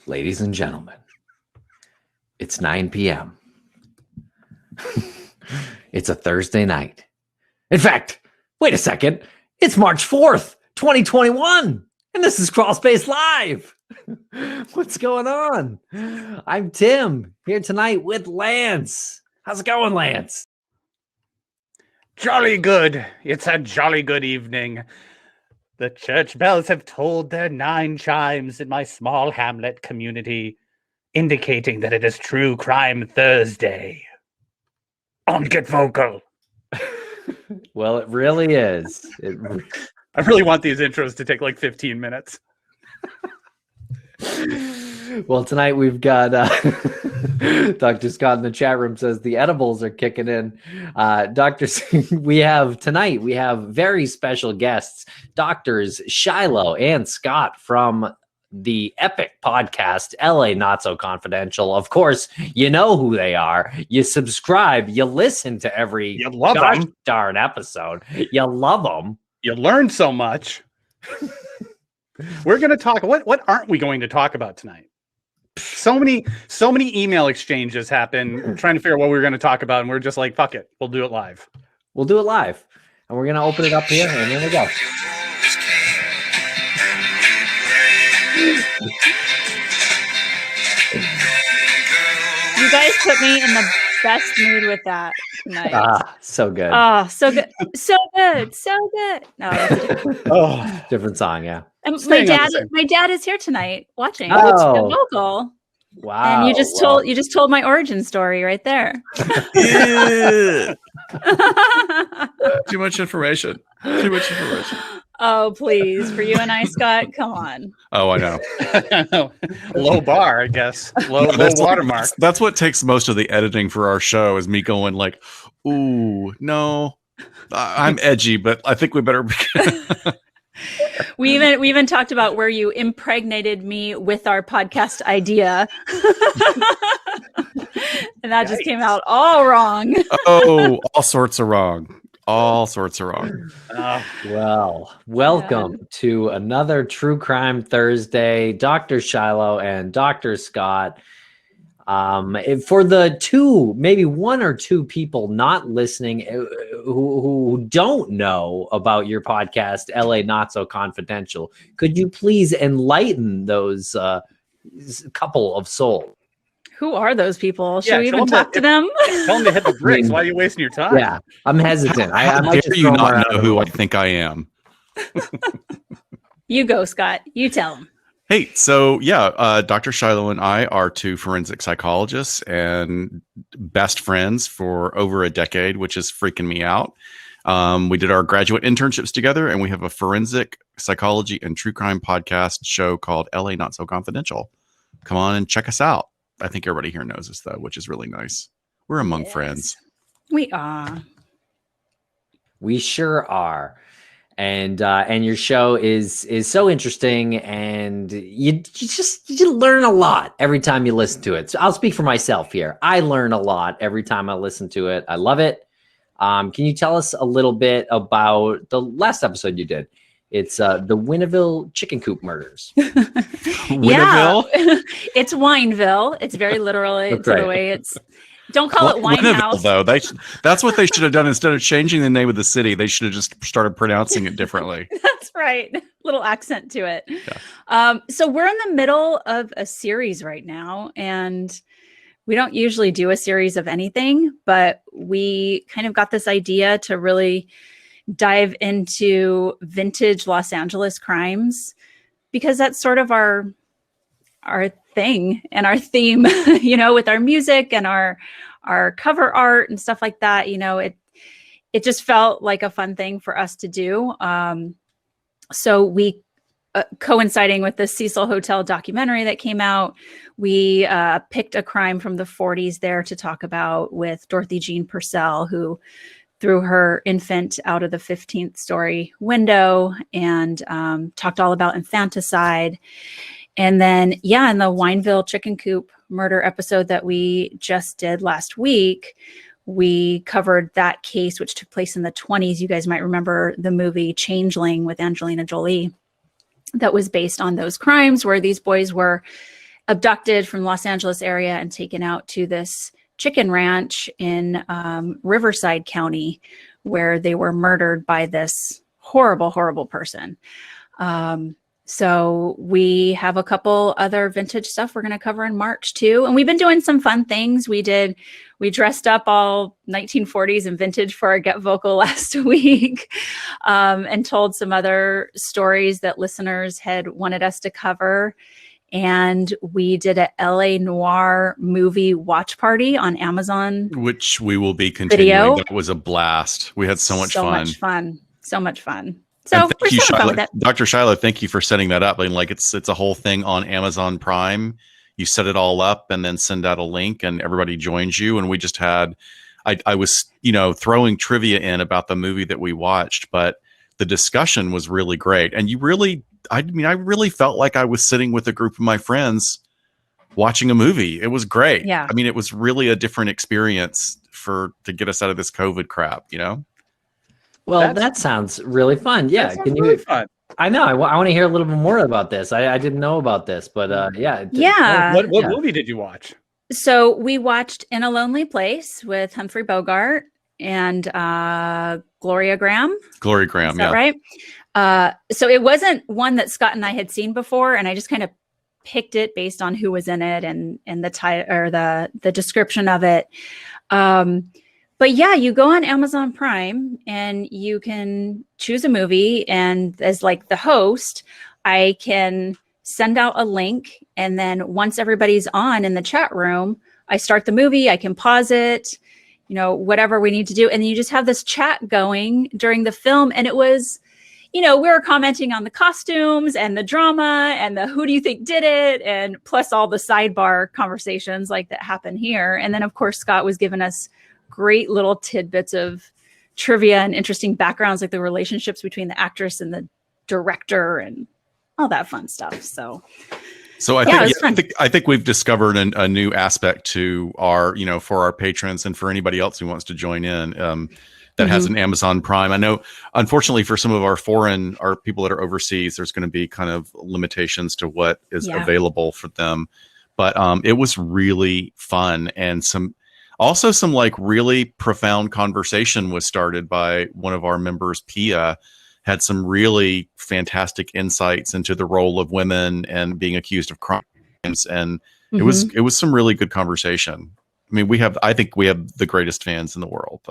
Ladies and gentlemen, it's 9 p.m. It's a Thursday night. In fact, wait a second. It's March 4th, 2021, and this is Crawlspace Live. What's going on? I'm Tim, here tonight with Lance. How's it going, Lance? Jolly good. It's a jolly good evening. The church bells have tolled their 9 chimes in my small hamlet community, indicating that it is True Crime Thursday. On get vocal. Well, it really is. I really want these intros to take like 15 minutes. Well, tonight we've got Dr. Scott in the chat room says the edibles are kicking in. We have very special guests, Doctors Shiloh and Scott from the epic podcast LA Not So Confidential. Of course, you know who they are. You subscribe, you listen to every darn episode. You love them. You learn so much. We're going to talk. What aren't we going to talk about tonight? So many email exchanges happen trying to figure out what we're going to talk about, and we're just like, fuck it, we'll do it live. We'll do it live, and we're going to open it up here, and here we go. You guys put me in the best mood with that tonight. So good. Oh, so good. So good. So good. No, that's different song, yeah. And my dad is here tonight watching. Oh. Vocal. Wow. And you just told my origin story right there. Too much information. Oh, please. For you and I, Scott, come on. Oh, I know. Low bar, I guess. Low watermark. That's what takes most of the editing for our show is me going like, ooh, no, I'm edgy, but I think we better begin. We even talked about where you impregnated me with our podcast idea. And that just came out all wrong. Oh, all sorts of wrong. Well, welcome to another True Crime Thursday. Dr. Shiloh and Dr. Scott. For the maybe one or two people not listening who don't know about your podcast, LA Not So Confidential, could you please enlighten those couple of souls? Who are those people? Should we even talk to them? Tell them to hit the brakes. Why are you wasting your time? Yeah, I'm hesitant. How dare you not know who I think I am? You go, Scott. You tell them. Hey, so Dr. Shiloh and I are 2 forensic psychologists and best friends for over a decade, which is freaking me out. We did our graduate internships together, and we have a forensic psychology and true crime podcast show called LA Not So Confidential. Come on and check us out. I think everybody here knows us, though, which is really nice. We're among friends. We are. We sure are. And your show is so interesting, and you learn a lot every time you listen to it. So I'll speak for myself here. I learn a lot every time I listen to it. I love it. Can you tell us a little bit about the last episode you did? It's the Winneville chicken coop murders. Winneville? It's Wineville. It's very literal. It's right. The way it's. Don't call it Winehouse. Though that's what they should have done. Instead of changing the name of the city, they should have just started pronouncing it differently. That's right. Little accent to it. Yeah. So we're in the middle of a series right now, and we don't usually do a series of anything, but we kind of got this idea to really dive into vintage Los Angeles crimes, because that's sort of our thing and our theme, with our music and our cover art and stuff like that. It just felt like a fun thing for us to do. So we, coinciding with the Cecil Hotel documentary that came out, we picked a crime from the 40s there to talk about with Dorothy Jean Purcell, who threw her infant out of the 15th story window, and talked all about infanticide. And then, in the Wineville chicken coop murder episode that we just did last week, we covered that case, which took place in the 20s. You guys might remember the movie Changeling with Angelina Jolie. That was based on those crimes, where these boys were abducted from Los Angeles area and taken out to this chicken ranch in Riverside County, where they were murdered by this horrible, horrible person. So we have a couple other vintage stuff we're going to cover in March too. And we've been doing some fun things. We dressed up all 1940s and vintage for our Get Vocal last week, and told some other stories that listeners had wanted us to cover. And we did a LA Noir movie watch party on Amazon, which we will be continuing. Video. That was a blast. We had so much fun. So much fun. So we're you, having fun with it. Dr. Shiloh, thank you for setting that up. I mean, like it's a whole thing on Amazon Prime. You set it all up and then send out a link and everybody joins you. And we just had, I was, throwing trivia in about the movie that we watched, but the discussion was really great. And I really felt like I was sitting with a group of my friends watching a movie. It was great. Yeah. I mean, it was really a different experience to get us out of this COVID crap, Well, that sounds really fun. Yeah. Can you? Really fun. I know. I want to hear a little bit more about this. I didn't know about this, but yeah. Yeah. What movie did you watch? So we watched In a Lonely Place with Humphrey Bogart and Gloria Graham. Gloria Graham, Is that right? So it wasn't one that Scott and I had seen before, and I just kind of picked it based on who was in it and the title or the description of it. But yeah, you go on Amazon Prime and you can choose a movie, and as like the host, I can send out a link, and then once everybody's on in the chat room, I start the movie, I can pause it, whatever we need to do. And then you just have this chat going during the film. And it was, we were commenting on the costumes and the drama and the who do you think did it, and plus all the sidebar conversations like that happen here. And then of course Scott was giving us great little tidbits of trivia and interesting backgrounds, like the relationships between the actress and the director and all that fun stuff. So I think we've discovered a new aspect to our, for our patrons and for anybody else who wants to join in that has an Amazon Prime. I know, unfortunately, for some of our people that are overseas, there's going to be kind of limitations to what is available for them. But it was really fun, and some like really profound conversation was started by one of our members, Pia. Had some really fantastic insights into the role of women and being accused of crimes, and it was some really good conversation. I mean, I think we have the greatest fans in the world.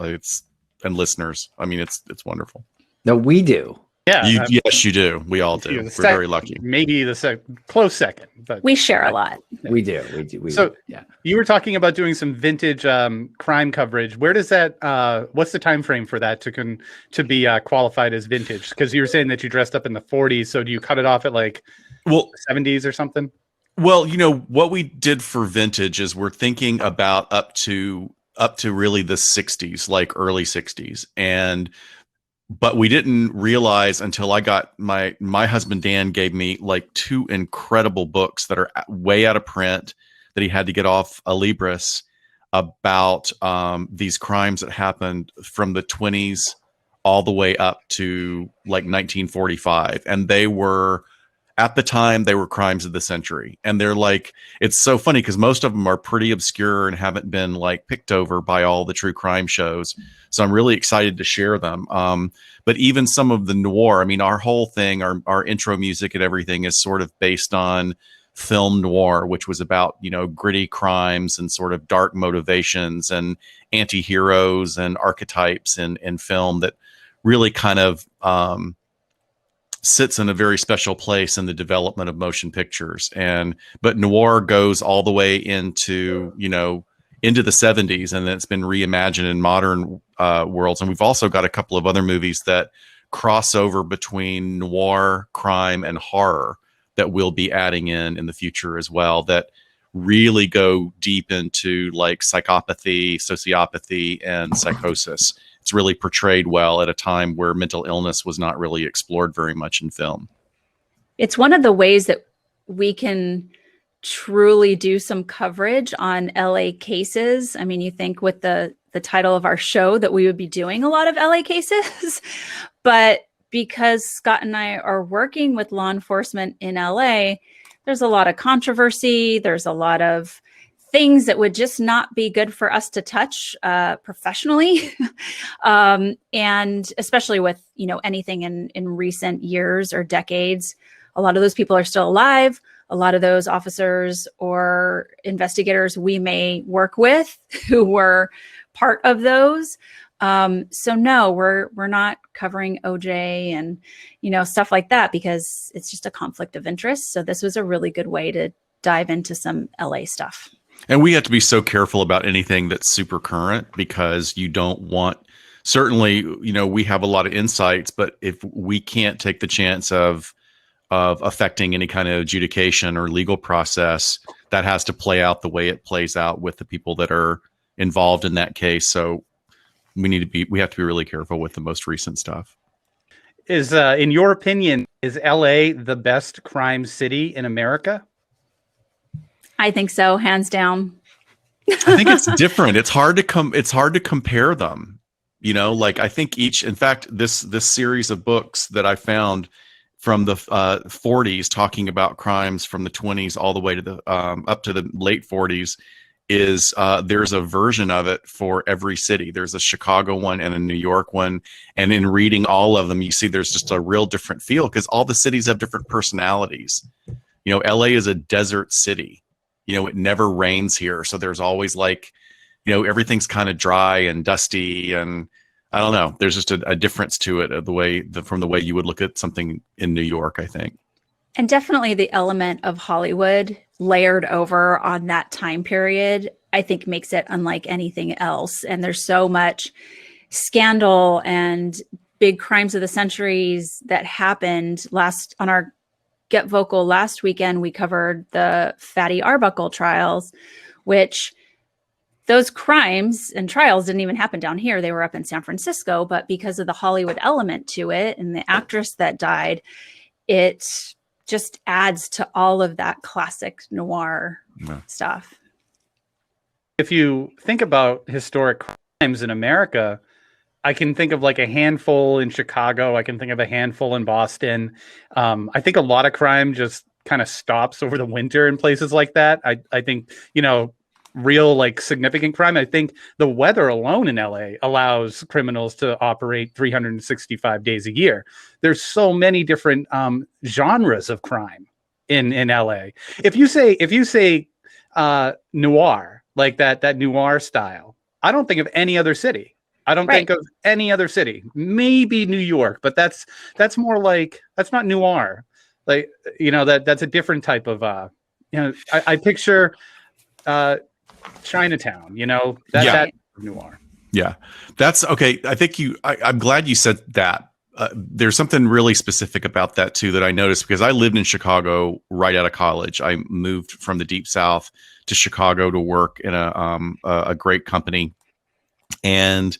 And listeners. I mean, it's wonderful. No, we do. Yeah. Yes, you do. We all do. We're very lucky. Maybe the close second, but we share a lot. Yeah. We do. You were talking about doing some vintage crime coverage. Where does that? What's the time frame for that to be qualified as vintage? Because you were saying that you dressed up in the 40s. So do you cut it off at like 70s or something? Well, what we did for vintage is we're thinking about up to really the 60s, like early 60s, but we didn't realize until I got my husband Dan gave me like 2 incredible books that are way out of print that he had to get off a Libris about these crimes that happened from the 20s all the way up to like 1945, and they were. At the time, they were crimes of the century. And they're like, it's so funny because most of them are pretty obscure and haven't been like picked over by all the true crime shows. So I'm really excited to share them. But even some of the noir, I mean, our whole thing, our intro music and everything is sort of based on film noir, which was about, gritty crimes and sort of dark motivations and anti-heroes and archetypes in film that really kind of, sits in a very special place in the development of motion pictures. But noir goes all the way into the 70s, and then it's been reimagined in modern worlds. And we've also got a couple of other movies that cross over between noir, crime, and horror that we'll be adding in the future as well, that really go deep into like psychopathy, sociopathy, and psychosis. It's really portrayed well at a time where mental illness was not really explored very much in film. It's one of the ways that we can truly do some coverage on LA cases. I mean, you think with the title of our show that we would be doing a lot of LA cases, but because Scott and I are working with law enforcement in LA, there's a lot of controversy. There's a lot of things that would just not be good for us to touch professionally. And especially with, anything in recent years or decades, a lot of those people are still alive. A lot of those officers or investigators we may work with who were part of those. So no, we're not covering OJ and, stuff like that because it's just a conflict of interest. So this was a really good way to dive into some LA stuff. And we have to be so careful about anything that's super current because you don't want, certainly, we have a lot of insights, but if we can't take the chance of affecting any kind of adjudication or legal process, that has to play out the way it plays out with the people that are involved in that case. So we have to be really careful with the most recent stuff. Is, in your opinion, is LA the best crime city in America? I think so, hands down. I think it's different. It's hard to compare them. I think in fact, this series of books that I found from the 40s talking about crimes from the 20s all the way to the up to the late 40s is there's a version of it for every city. There's a Chicago one and a New York one. And in reading all of them, you see there's just a real different feel because all the cities have different personalities. LA is a desert city. It never rains here. So there's always everything's kind of dry and dusty. And I don't know. There's just a difference to it from the way you would look at something in New York, I think. And definitely the element of Hollywood layered over on that time period, I think makes it unlike anything else. And there's so much scandal and big crimes of the centuries that happened on our Get Vocal last weekend. We covered the Fatty Arbuckle trials, which those crimes and trials didn't even happen down here. They were up in San Francisco, but because of the Hollywood element to it and the actress that died, it just adds to all of that classic noir stuff. If you think about historic crimes in America, I can think of a handful in Chicago. I can think of a handful in Boston. I think a lot of crime just kind of stops over the winter in places like that. I think, real significant crime. I think the weather alone in LA allows criminals to operate 365 days a year. There's so many different genres of crime in LA. If you say noir, like that noir style, I don't think of any other city. I don't think of any other city. Maybe New York, but that's more that's not noir. That's a different type of I picture Chinatown, that noir. Yeah, that's okay. I think I'm glad you said that. There's something really specific about that too that I noticed because I lived in Chicago right out of college. I moved from the Deep South to Chicago to work in a great company, and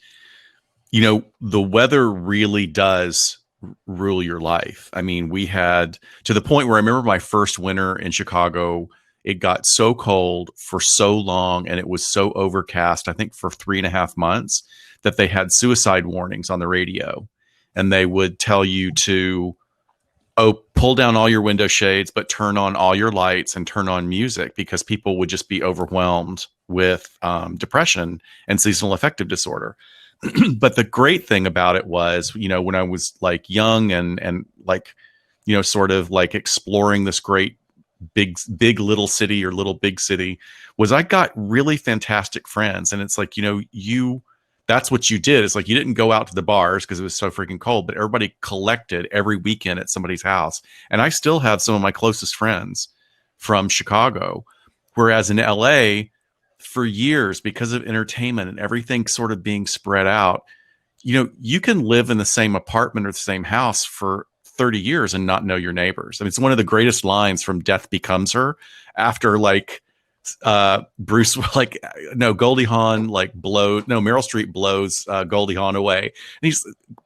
the weather really does rule your life. I mean, we had to the point where I remember my first winter in Chicago. It got so cold for so long and it was so overcast, I think for 3.5 months, that they had suicide warnings on the radio. And they would tell you to, pull down all your window shades, but turn on all your lights and turn on music because people would just be overwhelmed with depression and seasonal affective disorder. But the great thing about it was, when I was young and sort of exploring this great big little city or little big city, was I got really fantastic friends. And it's that's what you did. It's you didn't go out to the bars because it was so freaking cold, but everybody collected every weekend at somebody's house. And I still have some of my closest friends from Chicago. Whereas in LA, for years, because of entertainment and everything sort of being spread out, you can live in the same apartment or the same house for 30 years and not know your neighbors. I mean, it's one of the greatest lines from Death Becomes Her after Bruce, Goldie Hawn Meryl Streep blows Goldie Hawn away. And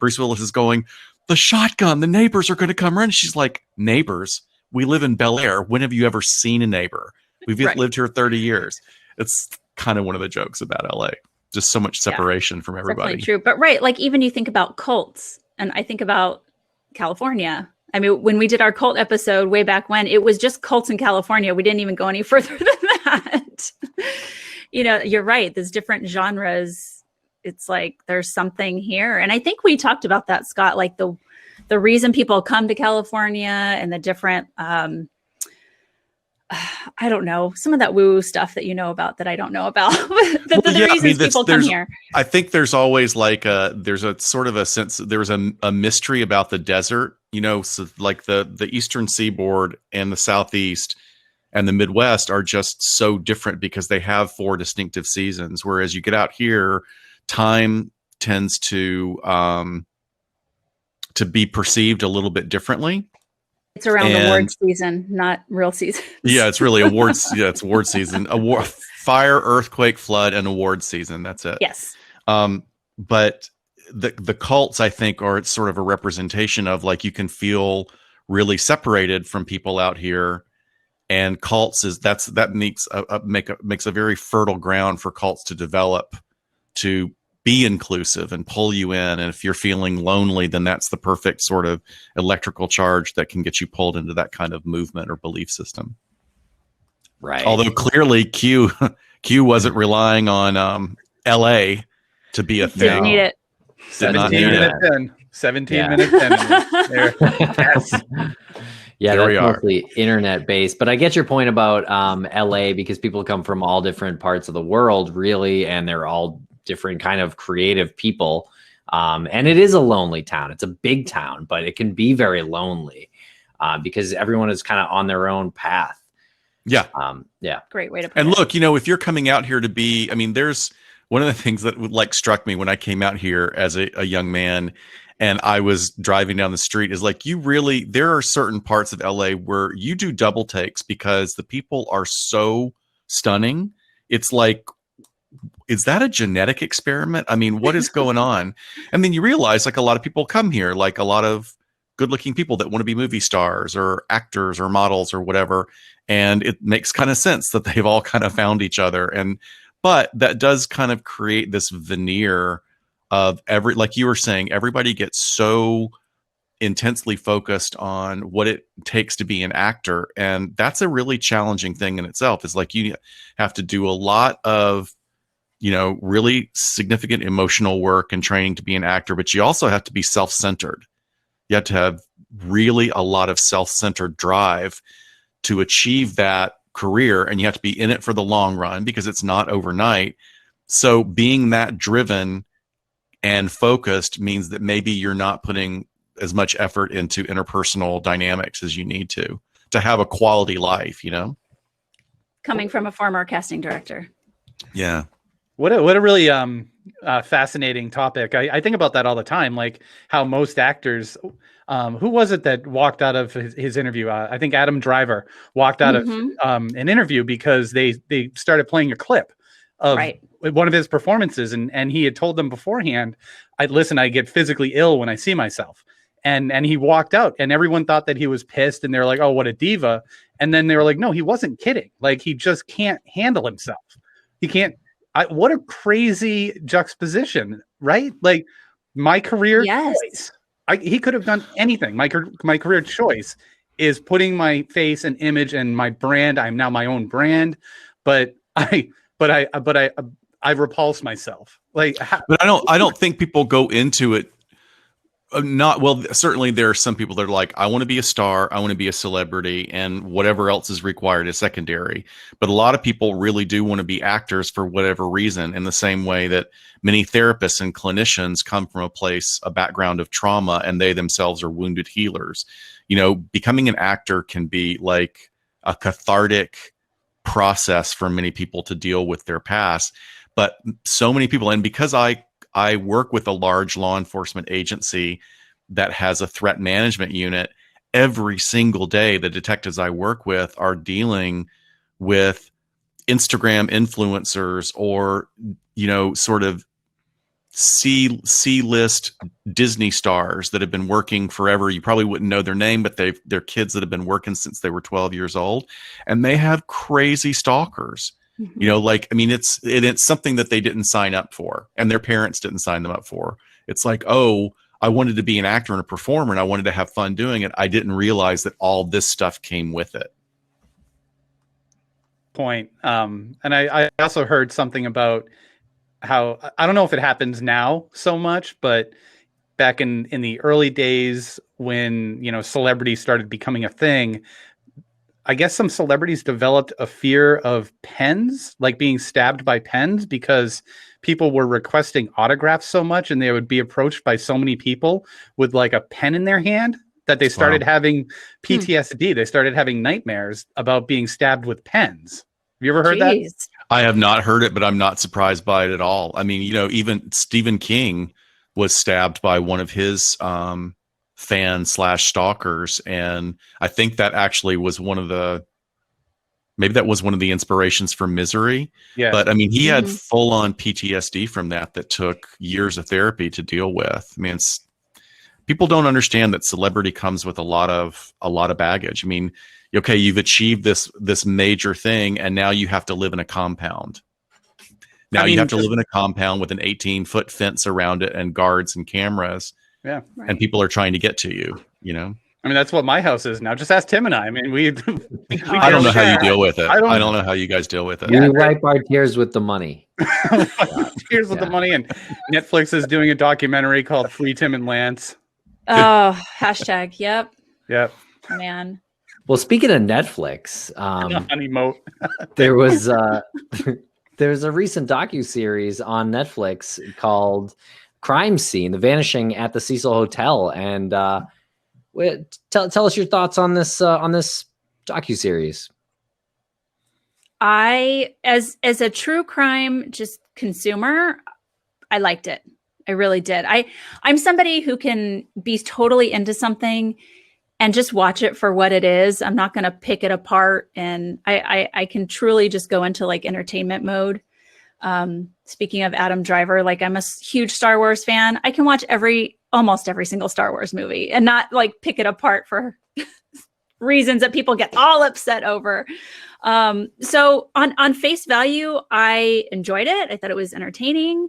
Bruce Willis is going, the shotgun, the neighbors are going to come around. And she's like, neighbors? We live in Bel Air. When have you ever seen a neighbor? We've lived here 30 years. It's kind of one of the jokes about LA. Just so much separation from everybody. Definitely true. But even you think about cults, and I think about California I mean, when we did our cult episode way back when, it was just cults in California. We didn't even go any further than that. You're right. There's different genres. It's like there's something here. And I think we talked about that, Scott, like the reason people come to California and the different, I don't know, some of that woo stuff that you know about that I don't know about. the reasons people come here. I think there's always there's a sort of a sense, there's a mystery about the desert, so like the Eastern Seaboard and the Southeast and the Midwest are just so different because they have 4 distinctive seasons. Whereas you get out here, time tends to be perceived a little bit differently. It's around award season, not real season. Yeah, it's really awards. Yeah, it's award season. Fire, earthquake, flood, and award season. That's it. Yes. But the cults, I think, are sort of a representation of like you can feel really separated from people out here, and cults makes a very fertile ground for cults to develop, to be inclusive and pull you in. And if you're feeling lonely, then that's the perfect sort of electrical charge that can get you pulled into that kind of movement or belief system. Right. Although clearly Q wasn't relying on LA to be a thing. Didn't need it. 17 minutes in. 17 minutes in. There. Yes. Yeah, there that's mostly internet based. But I get your point about LA, because people come from all different parts of the world, really, and they're all different kind of creative people. And it is a lonely town. It's a big town, but it can be very lonely because everyone is kind of on their own path. Yeah. Yeah. Great way to put it. And look, if you're coming out here to be, there's one of the things that struck me when I came out here as a young man and I was driving down the street is like, there are certain parts of LA where you do double takes because the people are so stunning. It's like, is that a genetic experiment? What is going on? And then you realize like a lot of people come here, like a lot of good looking people that want to be movie stars or actors or models or whatever. And it makes kind of sense that they've all kind of found each other. But that does kind of create this veneer of like you were saying, everybody gets so intensely focused on what it takes to be an actor. And that's a really challenging thing in itself. It's like you have to do a lot of really significant emotional work and training to be an actor, but you also have to be self-centered. You have to have really a lot of self-centered drive to achieve that career, and you have to be in it for the long run because it's not overnight. So being that driven and focused means that maybe you're not putting as much effort into interpersonal dynamics as you need to have a quality life, Coming from a former casting director. Yeah. What a really fascinating topic. I think about that all the time, like how most actors, who was it that walked out of his interview? I think Adam Driver walked out of an interview because they started playing a clip of one of his performances. And he had told them beforehand, I get physically ill when I see myself. And he walked out and everyone thought that he was pissed and they're like, oh, what a diva. And then they were like, no, he wasn't kidding. Like he just can't handle himself. He can't. What a crazy juxtaposition, right? Like my career choice. He could have done anything. My career choice is putting my face and image and my brand. I'm now my own brand, but I repulse myself. Like, but I don't think people go into it. Certainly there are some people that are like, I want to be a star, I want to be a celebrity, and whatever else is required is secondary. But a lot of people really do want to be actors for whatever reason, in the same way that many therapists and clinicians come from a background of trauma, and they themselves are wounded healers. Becoming an actor can be like a cathartic process for many people to deal with their past. But so many people, and because I work with a large law enforcement agency that has a threat management unit. Every single day, the detectives I work with are dealing with Instagram influencers or, sort of C-list Disney stars that have been working forever. You probably wouldn't know their name, but they're kids that have been working since they were 12 years old, and they have crazy stalkers. It's something that they didn't sign up for and their parents didn't sign them up for. It's like, oh, I wanted to be an actor and a performer, and I wanted to have fun doing it. I didn't realize that all this stuff came with it. Point. And I also heard something about how, I don't know if it happens now so much, but back in the early days when, you know, celebrities started becoming a thing, I guess some celebrities developed a fear of pens, like being stabbed by pens, because people were requesting autographs so much and they would be approached by so many people with like a pen in their hand that they started having PTSD. They started having nightmares about being stabbed with pens. Have you ever heard that? I have not heard it, but I'm not surprised by it at all. I mean, you know, even Stephen King was stabbed by one of his fan/stalkers. And I think that actually was maybe that was one of the inspirations for Misery. Yeah. But I mean, he had full on PTSD from that took years of therapy to deal with. I mean, people don't understand that celebrity comes with a lot of baggage. I mean, okay, you've achieved this major thing, and now you have to live in a compound. Now you have to live in a compound with an 18-foot fence around it and guards and cameras. Yeah. And people are trying to get to you, you know? I mean, that's what my house is now. Just ask Tim and I. I mean, we I don't know how you deal with it. I don't know how you guys deal with it. We wipe our tears with the money. Tears with the money. And Netflix is doing a documentary called Free Tim and Lance. Oh, hashtag. Yep. Yep. Man. Well, speaking of Netflix, there was there's a recent docuseries on Netflix called Crime Scene: The Vanishing at the Cecil Hotel, and tell us your thoughts on this docuseries. I, as a true crime just consumer, I liked it. I really did. I'm somebody who can be totally into something and just watch it for what it is. I'm not going to pick it apart, and I can truly just go into like entertainment mode. Speaking of Adam Driver, like I'm a huge Star Wars fan. I can watch almost every single Star Wars movie and not like pick it apart for reasons that people get all upset over. So on face value, I enjoyed it. I thought it was entertaining.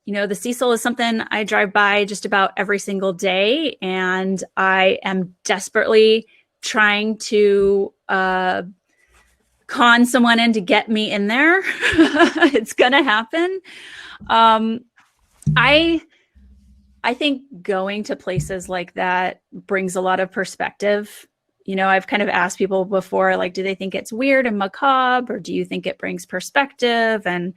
You know, the Cecil is something I drive by just about every single day, and I am desperately trying to con someone in to get me in there. It's gonna happen. I think going to places like that brings a lot of perspective. You know, I've kind of asked people before, like, do they think it's weird and macabre, or do you think it brings perspective? And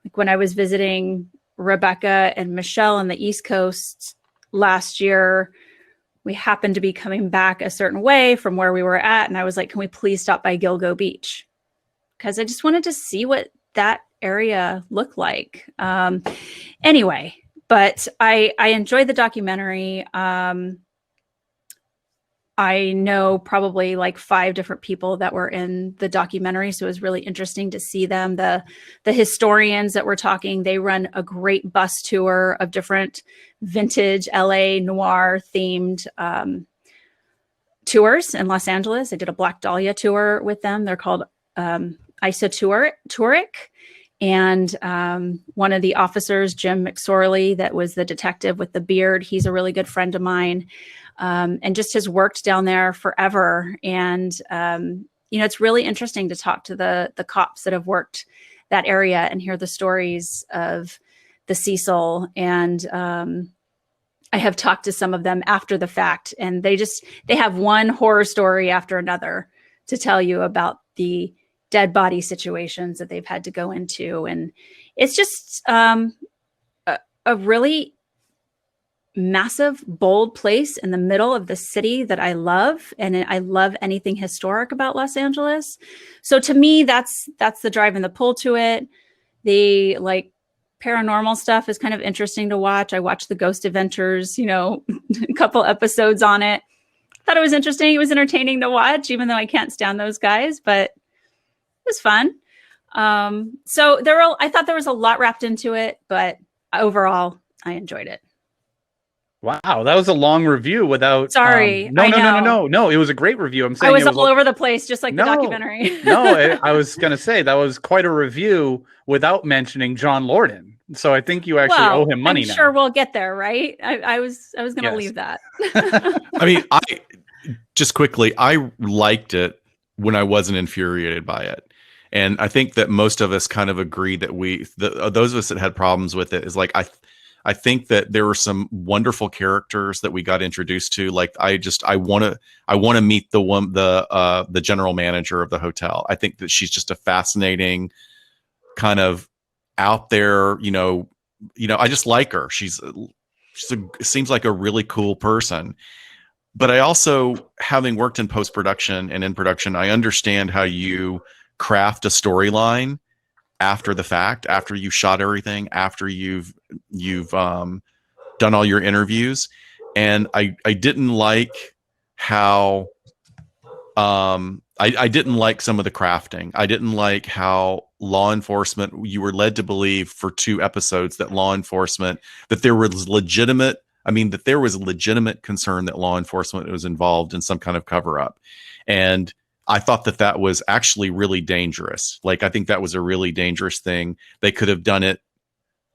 like when I was visiting Rebecca and Michelle on the East Coast last year, we happened to be coming back a certain way from where we were at. And I was like, can we please stop by Gilgo Beach? Because I just wanted to see what that area looked like. Anyway, but I enjoyed the documentary. I know probably like 5 different people that were in the documentary, so it was really interesting to see them. The historians that were talking, they run a great bus tour of different vintage LA noir themed tours in Los Angeles. I did a Black Dahlia tour with them. They're called Isotouric. And one of the officers, Jim McSorley, that was the detective with the beard, he's a really good friend of mine. And just has worked down there forever. And, you know, it's really interesting to talk to the cops that have worked that area and hear the stories of the Cecil. And I have talked to some of them after the fact, and they have one horror story after another to tell you about the dead body situations that they've had to go into. And it's just a really massive, bold place in the middle of the city that I love. And I love anything historic about Los Angeles. So to me, that's the drive and the pull to it. The like paranormal stuff is kind of interesting to watch. I watched the Ghost Adventures, you know, a couple episodes on it. Thought it was interesting. It was entertaining to watch, even though I can't stand those guys, but it was fun. So I thought there was a lot wrapped into it, but overall I enjoyed it. Wow, that was a long review without. Sorry, no. It was a great review. I'm saying I was all over the place, just like the documentary. No, I was gonna say that was quite a review without mentioning John Lorden, So I think you actually owe him money I'm now. sure we'll get there, right? I was going to Yes. leave that. I mean, I just quickly, I liked it when I wasn't infuriated by it. And I think that most of us kind of agree that those of us that had problems with it is like, I think that there were some wonderful characters that we got introduced to. Like, I want to meet the general manager of the hotel. I think that she's just a fascinating kind of out there, I just like her. Seems like a really cool person. But I also, having worked in post-production and in production, I understand how you craft a storyline after the fact, after you shot everything, after you've done all your interviews. And I didn't like how I didn't like some of the crafting. I didn't like how law enforcement, you were led to believe for 2 episodes that there was legitimate concern that law enforcement was involved in some kind of cover up. And I thought that was actually really dangerous. Like, I think that was a really dangerous thing. They could have done it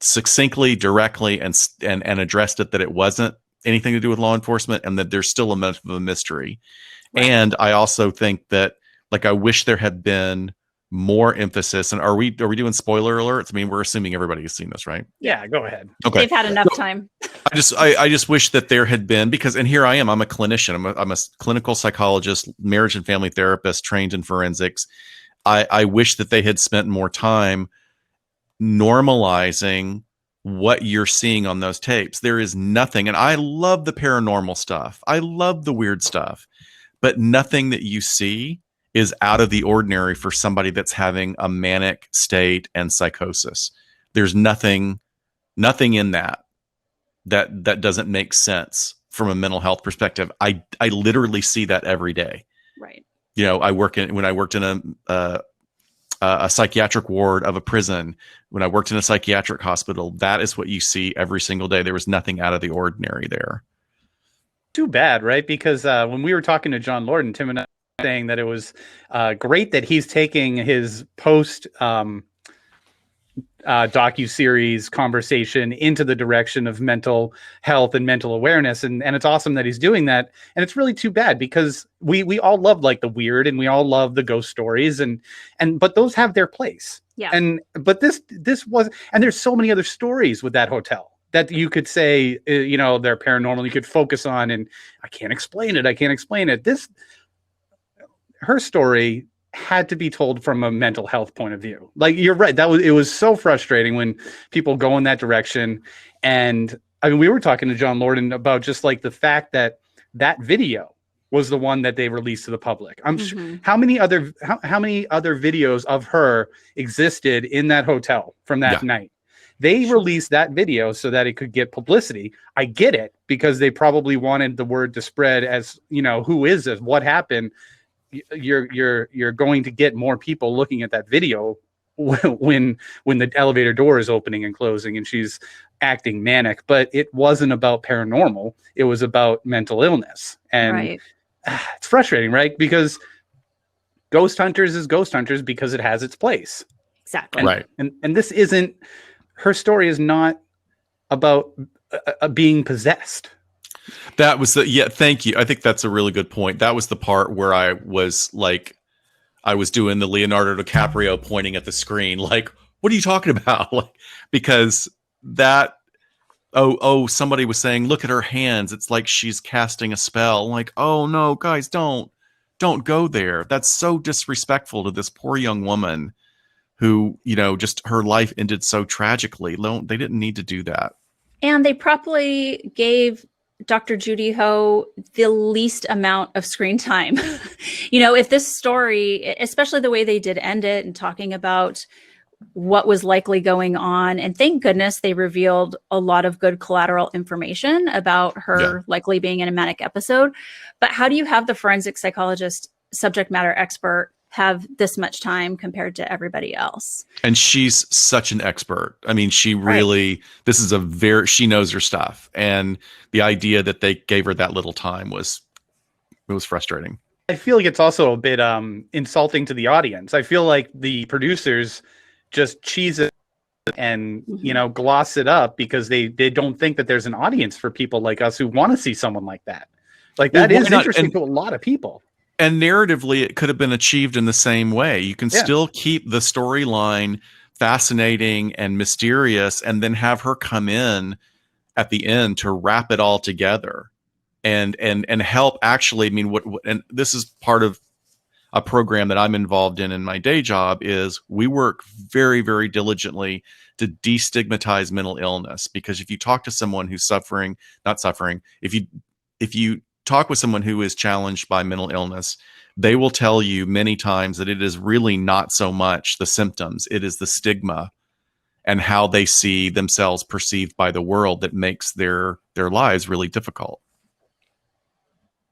succinctly, directly, and addressed it that it wasn't anything to do with law enforcement, and that there's still a mystery. Right. And I also think that, like, I wish there had been more emphasis. And are we doing spoiler alerts? I mean, we're assuming everybody has seen this, right? Yeah, go ahead. Okay. They've had enough time. I just wish that there had been, because, and here I am, I'm a clinician. I'm a clinical psychologist, marriage and family therapist, trained in forensics. I wish that they had spent more time normalizing what you're seeing on those tapes. There is nothing, and I love the paranormal stuff. I love the weird stuff, but nothing that you see is out of the ordinary for somebody that's having a manic state and psychosis. There's nothing in that doesn't make sense from a mental health perspective. I literally see that every day. Right. Mm-hmm. When I worked in a psychiatric ward of a prison, when I worked in a psychiatric hospital, that is what you see every single day. There was nothing out of the ordinary there. Too bad, right? Because when we were talking to John Lord and Tim and I were saying that it was great that he's taking his post docu-series conversation into the direction of mental health and mental awareness, and it's awesome that he's doing that. And it's really too bad, because we all love, like, the weird, and we all love the ghost stories, but those have their place. Yeah. But this was, and there's so many other stories with that hotel that you could say, they're paranormal. You could focus on, and I can't explain it. Her story had to be told from a mental health point of view. Like, you're right. It was so frustrating when people go in that direction. And I mean, we were talking to John Lorden about just, like, the fact that video was the one that they released to the public. I'm sure, how many other videos of her existed in that hotel from that night? They released that video so that it could get publicity. I get it, because they probably wanted the word to spread as, who is this? What happened? You're going to get more people looking at that video when the elevator door is opening and closing and she's acting manic. But it wasn't about paranormal. It was about mental illness. And it's frustrating, right? Because Ghost Hunters is Ghost Hunters because it has its place. Exactly. Right. And this isn't, her story is not about being possessed. That was thank you. I think that's a really good point. That was the part where I was doing the Leonardo DiCaprio pointing at the screen, like, what are you talking about? Like, because that, somebody was saying, look at her hands. It's like she's casting a spell. I'm like, oh no, guys, don't go there. That's so disrespectful to this poor young woman who, just her life ended so tragically. They didn't need to do that. And they probably gave Dr. Judy Ho the least amount of screen time. If this story, especially the way they did end it and talking about what was likely going on, and thank goodness they revealed a lot of good collateral information about her likely being in a manic episode. But how do you have the forensic psychologist, subject matter expert, have this much time compared to everybody else? And she's such an expert. I mean, she really, she knows her stuff. And the idea that they gave her that little time was frustrating. I feel like it's also a bit insulting to the audience. I feel like the producers just cheese it and gloss it up because they don't think that there's an audience for people like us who want to see someone like that. Like that is interesting to a lot of people. And narratively, it could have been achieved in the same way. You can still keep the storyline fascinating and mysterious, and then have her come in at the end to wrap it all together and help actually. I mean, and this is part of a program that I'm involved in my day job, is we work very, very diligently to destigmatize mental illness. Because if you talk to someone who's if you talk with someone who is challenged by mental illness, they will tell you many times that it is really not so much the symptoms, it is the stigma and how they see themselves perceived by the world that makes their lives really difficult.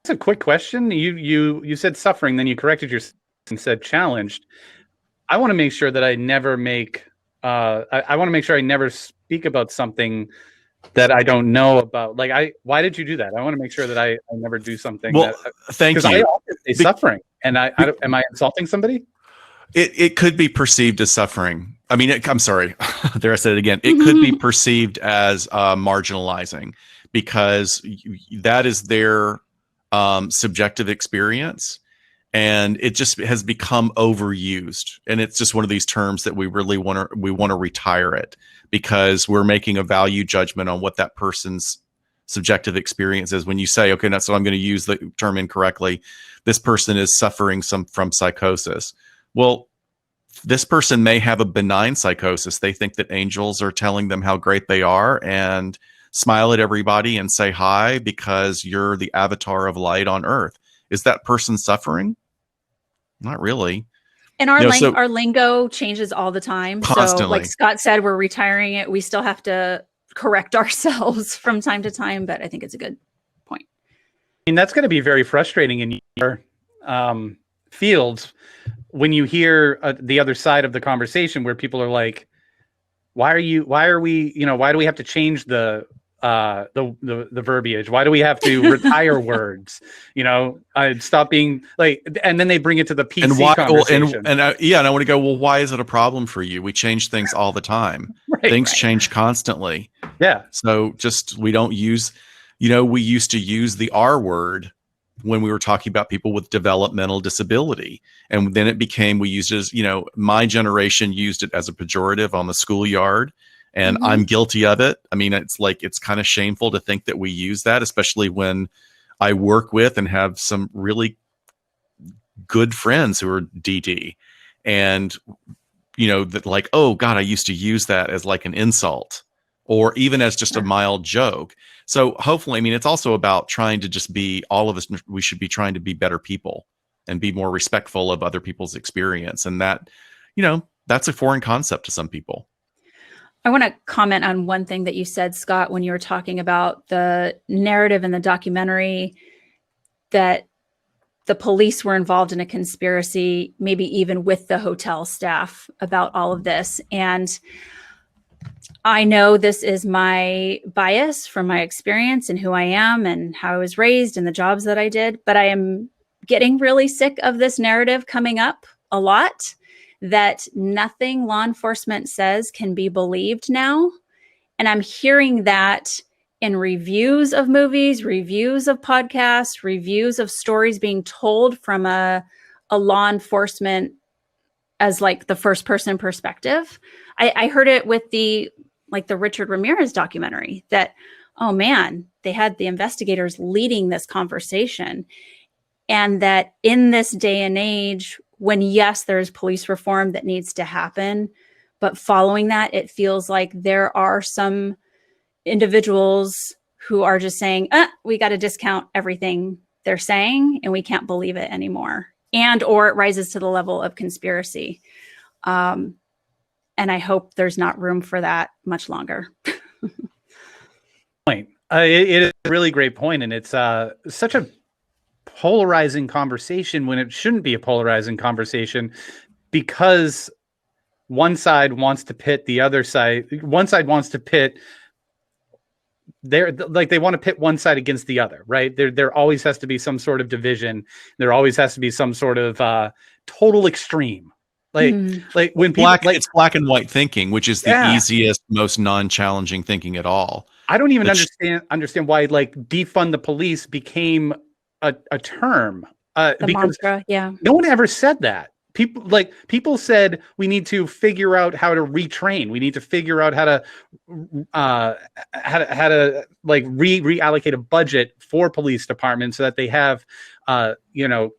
That's a quick question. You said suffering, then you corrected yourself and said challenged. I want to make sure that I never I want to make sure I never speak about something that I don't know about. Like, why did you do that? I want to make sure that I never do something. Well, thank you. Because I often say suffering, and am I insulting somebody? It could be perceived as suffering. I mean, I'm sorry. There, I said it again. It could be perceived as marginalizing, because that is their subjective experience, and it just has become overused. And it's just one of these terms that we really want to retire it, because we're making a value judgment on what that person's subjective experience is. When you say, okay, so I'm going to use the term incorrectly, this person is suffering from psychosis. Well, this person may have a benign psychosis. They think that angels are telling them how great they are and smile at everybody and say hi because you're the avatar of light on earth. Is that person suffering? Not really. And our lingo changes all the time. Constantly. So like Scott said, we're retiring it. We still have to correct ourselves from time to time, but I think it's a good point. I mean, that's going to be very frustrating in your fields when you hear the other side of the conversation, where people are like, why do we have to change the verbiage? Why do we have to retire words? Stop being like, and then they bring it to the PC conversation. And I want to go, well, why is it a problem for you? We change things all the time. Things change constantly. Yeah. So we don't use, we used to use the R word when we were talking about people with developmental disability. And then it became, we used it as, my generation used it as a pejorative on the schoolyard. And I'm guilty of it. I mean, it's kind of shameful to think that we use that, especially when I work with and have some really good friends who are DD. And, that like, oh God, I used to use that as like an insult or even as just a mild joke. So hopefully, I mean, it's also about trying to just be, all of us, we should be trying to be better people and be more respectful of other people's experience. And that, that's a foreign concept to some people. I want to comment on one thing that you said, Scott, when you were talking about the narrative in the documentary that the police were involved in a conspiracy, maybe even with the hotel staff about all of this. And I know this is my bias from my experience and who I am and how I was raised and the jobs that I did, but I am getting really sick of this narrative coming up a lot, that nothing law enforcement says can be believed now. And I'm hearing that in reviews of movies, reviews of podcasts, reviews of stories being told from a law enforcement as like the first person perspective. I heard it with the Richard Ramirez documentary that, oh man, they had the investigators leading this conversation. And that in this day and age, when yes, there's police reform that needs to happen, but following that, it feels like there are some individuals who are just saying, we got to discount everything they're saying and we can't believe it anymore. Or it rises to the level of conspiracy. And I hope there's not room for that much longer. Point. It is a really great point, and it's such a polarizing conversation when it shouldn't be a polarizing conversation, because one side wants to pit the other side. One side wants to pit. They want to pit one side against the other, right? There always has to be some sort of division. There always has to be some sort of total extreme. Like, like when people it's black and white thinking, which is the Yeah. easiest, most non-challenging thinking at all. I don't even understand why like defund the police became a term. The Because mantra, yeah. no one ever said that. People said we need to figure out how to retrain. We need to figure out how to like reallocate a budget for police departments so that they have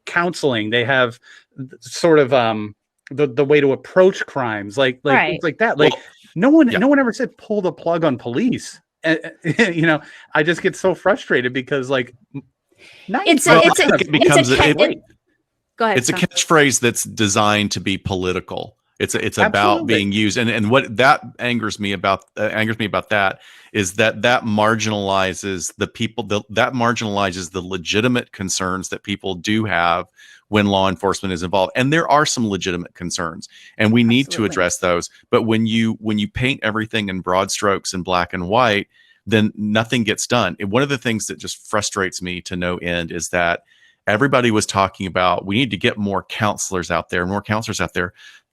counseling. They have sort of the way to approach crimes, like Right. things like that. Like no one ever said pull the plug on police. I just get so frustrated because like Go ahead. It's a catchphrase that's designed to be political. It's about being used, and what that angers me about that is that marginalizes the people, that marginalizes the legitimate concerns that people do have when law enforcement is involved. And there are some legitimate concerns, and we need to address those. But when you paint everything in broad strokes in black and white, then nothing gets done. And one of the things that just frustrates me to no end is that everybody was talking about we need to get more counselors out there,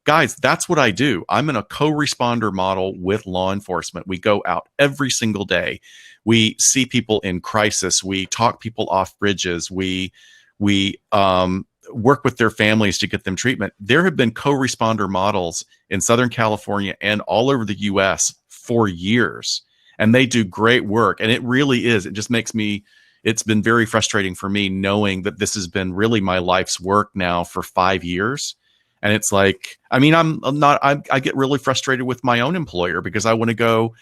Guys, that's what I do. I'm in a co-responder model with law enforcement. We go out every single day. We see people in crisis. We talk people off bridges. We work with their families to get them treatment. There have been co-responder models in Southern California and all over the US for years, and they do great work. And it really is. It just makes me, it's been very frustrating for me knowing that this has been really my life's work now for 5 years. And it's like, I mean, I get really frustrated with my own employer because I want to go,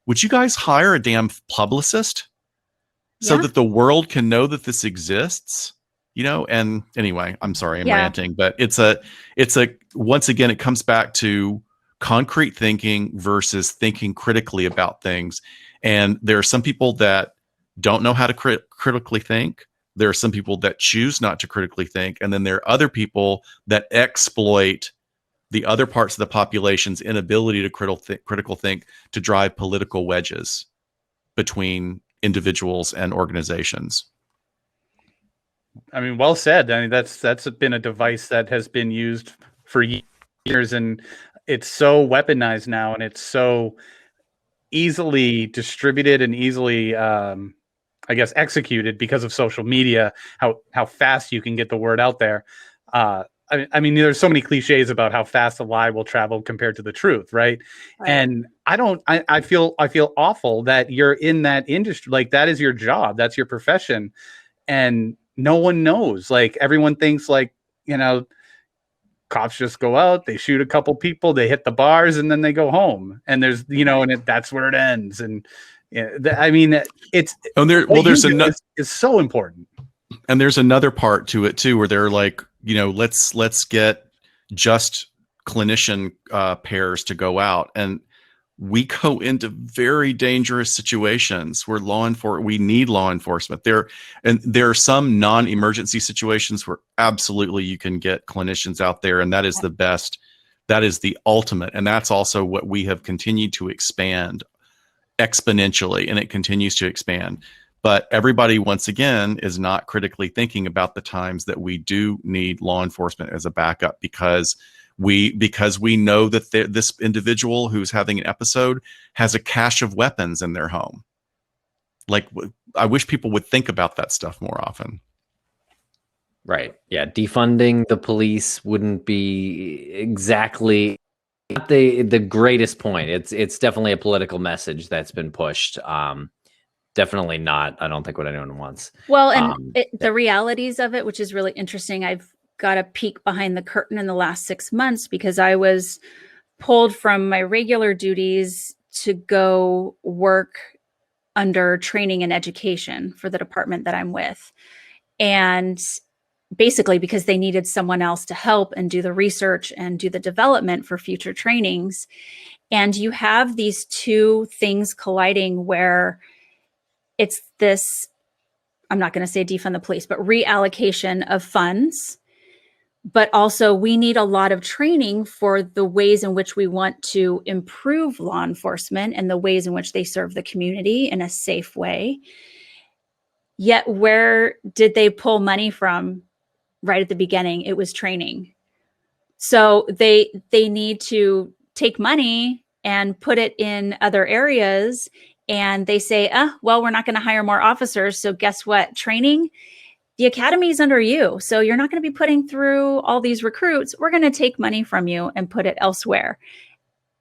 would you guys hire a damn publicist so that the world can know that this exists? And anyway, I'm sorry, I'm ranting, but it's once again, it comes back to concrete thinking versus thinking critically about things. And there are some people that don't know how to critically think. There are some people that choose not to critically think. And then there are other people that exploit the other parts of the population's inability to critical think to drive political wedges between individuals and organizations. I mean, well said. I mean, that's been a device that has been used for years, and it's so weaponized now, and it's so easily distributed and easily executed because of social media, how fast you can get the word out there. I mean, there's so many cliches about how fast a lie will travel compared to the truth, right? And I feel awful that you're in that industry. Like, that is your job, that's your profession, and no one knows. Like, everyone thinks like, cops just go out, they shoot a couple people, they hit the bars, and then they go home, and there's that's where it ends. And I mean, it's is so important. And there's another part to it too, where they're like, let's get just clinician pairs to go out, and we go into very dangerous situations where we need law enforcement there. And there are some non-emergency situations where absolutely you can get clinicians out there, and that is the best. That is the ultimate. And that's also what we have continued to expand exponentially, and it continues to expand. But everybody, once again, is not critically thinking about the times that we do need law enforcement as a backup, because we know that this individual who's having an episode has a cache of weapons in their home. Like, I wish people would think about that stuff more often. Right. Yeah. Defunding the police wouldn't be exactly not the greatest point. It's definitely a political message that's been pushed. Definitely not, I don't think, what anyone wants. Well, and the realities of it, which is really interesting. I've got a peek behind the curtain in the last 6 months because I was pulled from my regular duties to go work under training and education for the department that I'm with. And basically because they needed someone else to help and do the research and do the development for future trainings. And you have these two things colliding where it's this, I'm not going to say defund the police, but reallocation of funds. But also we need a lot of training for the ways in which we want to improve law enforcement and the ways in which they serve the community in a safe way. Yet where did they pull money from right at the beginning? It was training. So they need to take money and put it in other areas. And they say, well, we're not going to hire more officers. So guess what? Training, the academy is under you. So you're not going to be putting through all these recruits. We're going to take money from you and put it elsewhere.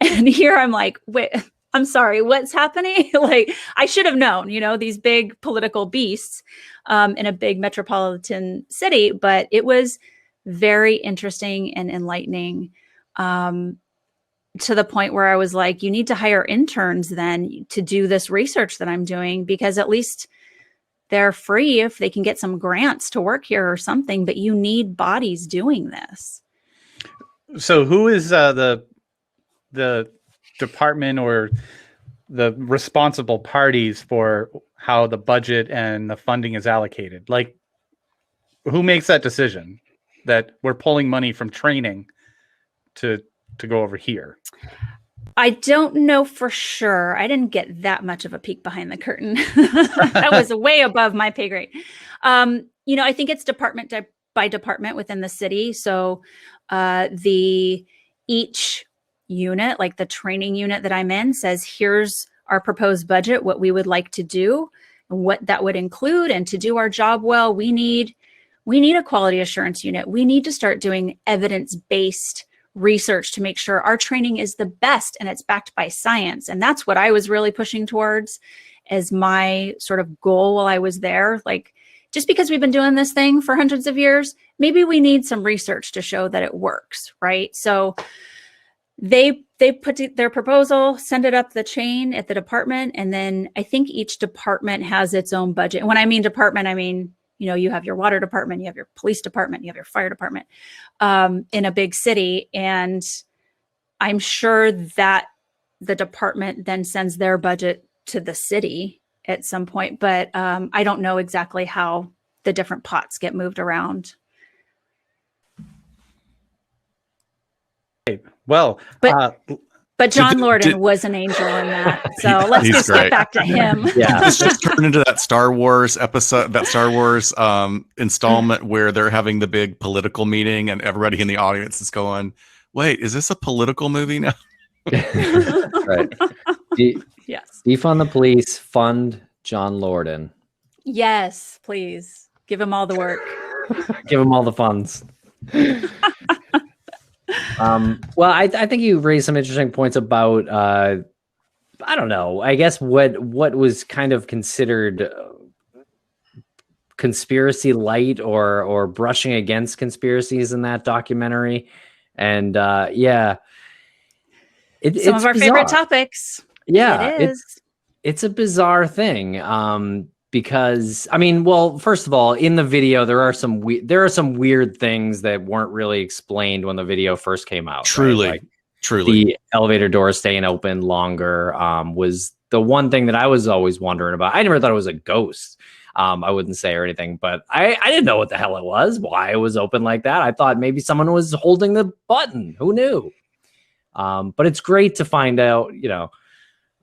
And here I'm like, wait, I'm sorry, what's happening? Like, I should have known, these big political beasts in a big metropolitan city, but it was very interesting and enlightening to the point where I was like, you need to hire interns then to do this research that I'm doing, because at least they're free if they can get some grants to work here or something, but you need bodies doing this. So who is the department or the responsible parties for how the budget and the funding is allocated? Like, who makes that decision that we're pulling money from training to go over here? I don't know for sure. I didn't get that much of a peek behind the curtain. That was way above my pay grade. I think it's department by department within the city. So each unit, like the training unit that I'm in, says, here's our proposed budget, what we would like to do, and what that would include. And to do our job well, we need a quality assurance unit. We need to start doing evidence-based research to make sure our training is the best and it's backed by science. And that's what I was really pushing towards as my sort of goal while I was there. Like, just because we've been doing this thing for hundreds of years, maybe we need some research to show that it works, right? So they put their proposal, send it up the chain at the department, and then I think each department has its own budget. And when I mean department, I mean, you have your water department, you have your police department, you have your fire department in a big city. And I'm sure that the department then sends their budget to the city at some point, but I don't know exactly how the different pots get moved around. Well, but John Lorden was an angel in that. So let's just get back to him. Yeah. This just turned into that Star Wars episode, that Star Wars installment where they're having the big political meeting and everybody in the audience is going, wait, is this a political movie now? Right. Yes. Defund the police, fund John Lorden. Yes, please. Give him all the work. Give him all the funds. Well, I think you raised some interesting points about, I don't know, I guess what was kind of considered conspiracy light or brushing against conspiracies in that documentary. And some of our bizarre. favorite topics. Yeah, it is. It's a bizarre thing. Because I mean, well, first of all, in the video, there are some weird things that weren't really explained when the video first came out. Truly, right? truly. The elevator doors staying open longer was the one thing that I was always wondering about. I never thought it was a ghost. I wouldn't say or anything, but I didn't know what the hell it was, why it was open like that. I thought maybe someone was holding the button. Who knew? But it's great to find out,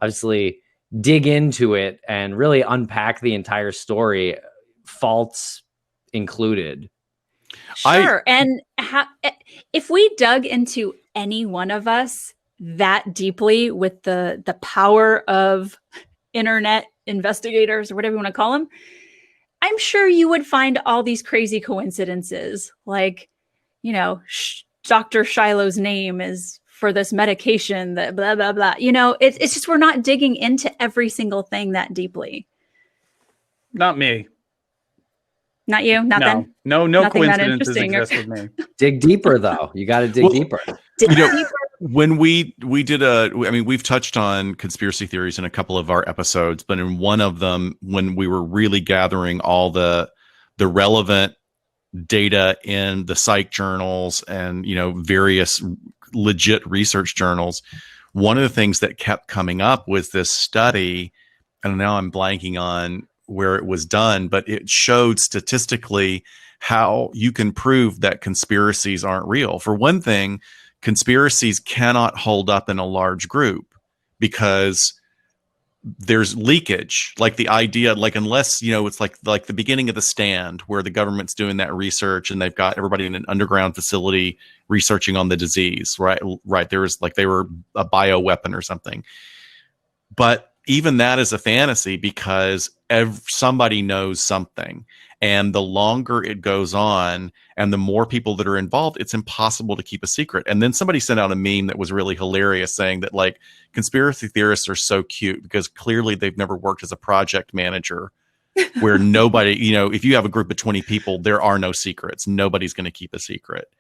obviously dig into it and really unpack the entire story, faults included. Sure. And if we dug into any one of us that deeply with the power of internet investigators or whatever you want to call them, I'm sure you would find all these crazy coincidences. Like, Dr. Shiloh's name is for this medication that blah, blah, blah. It's just, we're not digging into every single thing that deeply. Not me. Not you? Nothing? No coincidences exist with me. Dig deeper, though. You got to dig deeper. When we did we've touched on conspiracy theories in a couple of our episodes, but in one of them, when we were really gathering all the relevant data in the psych journals and, various legit research journals, one of the things that kept coming up was this study, and now I'm blanking on where it was done, but it showed statistically how you can prove that conspiracies aren't real. For one thing, conspiracies cannot hold up in a large group because there's leakage, like the idea, like unless it's like the beginning of The Stand, where the government's doing that research and they've got everybody in an underground facility researching on the disease, right? There was like they were a bioweapon or something, but even that is a fantasy because somebody knows something. And the longer it goes on and the more people that are involved, it's impossible to keep a secret. And then somebody sent out a meme that was really hilarious saying that like conspiracy theorists are so cute because clearly they've never worked as a project manager where nobody, if you have a group of 20 people, there are no secrets. Nobody's going to keep a secret.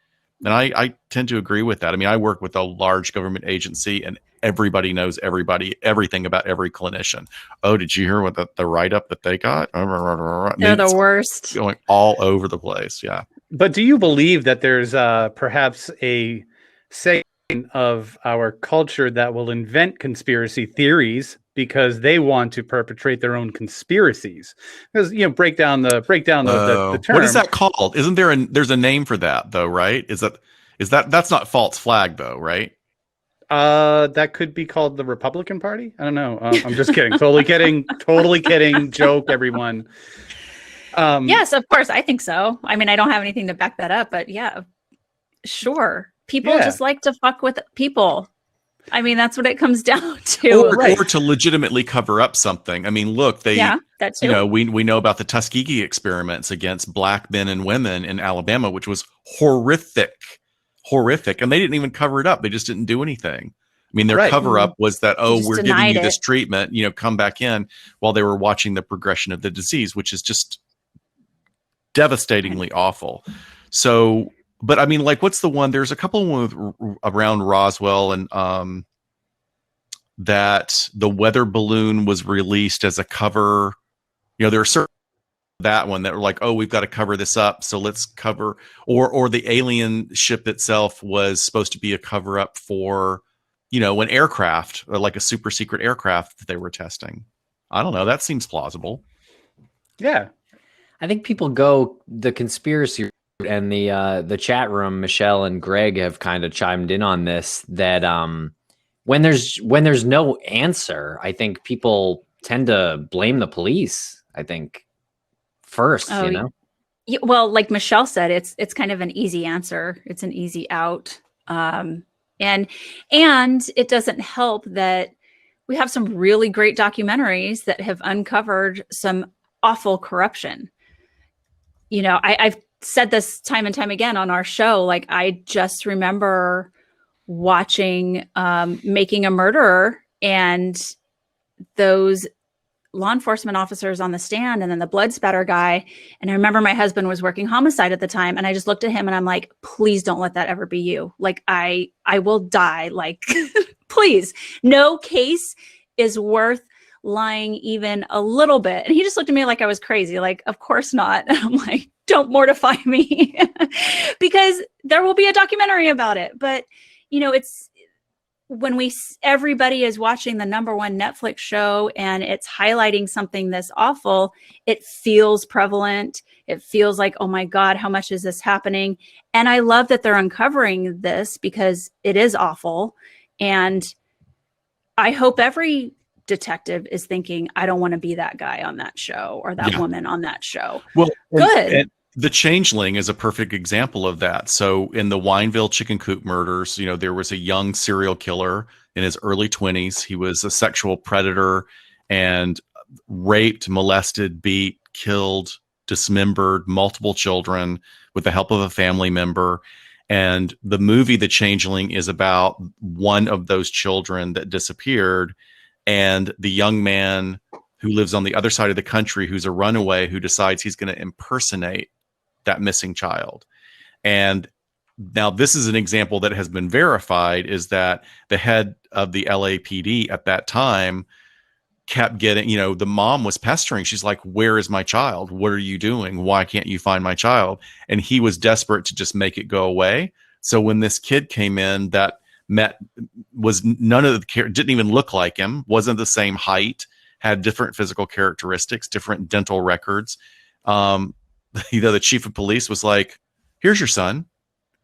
And I tend to agree with that. I mean, I work with a large government agency and everybody knows everything about every clinician. Oh, did you hear what the write-up that they got? They're the worst. Going all over the place. Yeah. But do you believe that there's perhaps a segment of our culture that will invent conspiracy theories because they want to perpetrate their own conspiracies? Because break down the term. What is that called? Isn't there's a name for that though, right? That's not false flag though, right? That could be called the Republican Party. I don't know. I'm just kidding. Totally kidding. Joke, everyone. Yes, of course. I think so. I mean, I don't have anything to back that up, but yeah, sure. People just like to fuck with people. I mean, that's what it comes down to. Or to legitimately cover up something. I mean, look, that too. We know about the Tuskegee experiments against black men and women in Alabama, which was horrific. And they didn't even cover it up. They just didn't do anything. I mean, their cover up was that, we're giving you this treatment, come back in, while they were watching the progression of the disease, which is just devastatingly awful. So, but I mean, like, what's the one? There's a couple around Roswell and that the weather balloon was released as a cover. There are certain that one that were like, we've got to cover this up, so let's cover, or the alien ship itself was supposed to be a cover up for an aircraft, or like a super secret aircraft that they were testing. I don't know, that seems plausible. Yeah, I think people go the conspiracy route, and the chat room, Michelle and Greg have kind of chimed in on this, that when there's no answer, I think people tend to blame the police, I think, first. Well, like Michelle said, it's kind of an easy answer. It's an easy out. And it doesn't help that we have some really great documentaries that have uncovered some awful corruption. I've said this time and time again on our show. Like, I just remember watching Making a Murderer, and those law enforcement officers on the stand, and then the blood spatter guy. And I remember my husband was working homicide at the time, and I just looked at him and I'm like, please don't let that ever be you. Like, I will die. Like, please, no case is worth lying even a little bit. And he just looked at me like I was crazy. Like, of course not. And I'm like, don't mortify me because there will be a documentary about it. But it's when everybody is watching the #1 Netflix show and it's highlighting something this awful, it feels prevalent. It feels like, oh my God, how much is this happening? And I love that they're uncovering this because it is awful. And I hope every detective is thinking, I don't want to be that guy on that show or that woman on that show. Well, good. And The Changeling is a perfect example of that. So in the Wineville chicken coop murders, there was a young serial killer in his early 20s. He was a sexual predator and raped, molested, beat, killed, dismembered multiple children with the help of a family member. And the movie The Changeling is about one of those children that disappeared, and the young man who lives on the other side of the country, who's a runaway, who decides he's going to impersonate that missing child. And now this is an example that has been verified, is that the head of the LAPD at that time kept getting, the mom was pestering. She's like, where is my child? What are you doing? Why can't you find my child? And he was desperate to just make it go away. So when this kid came in that was none of the didn't even look like him, wasn't the same height, had different physical characteristics, different dental records. The chief of police was like, here's your son.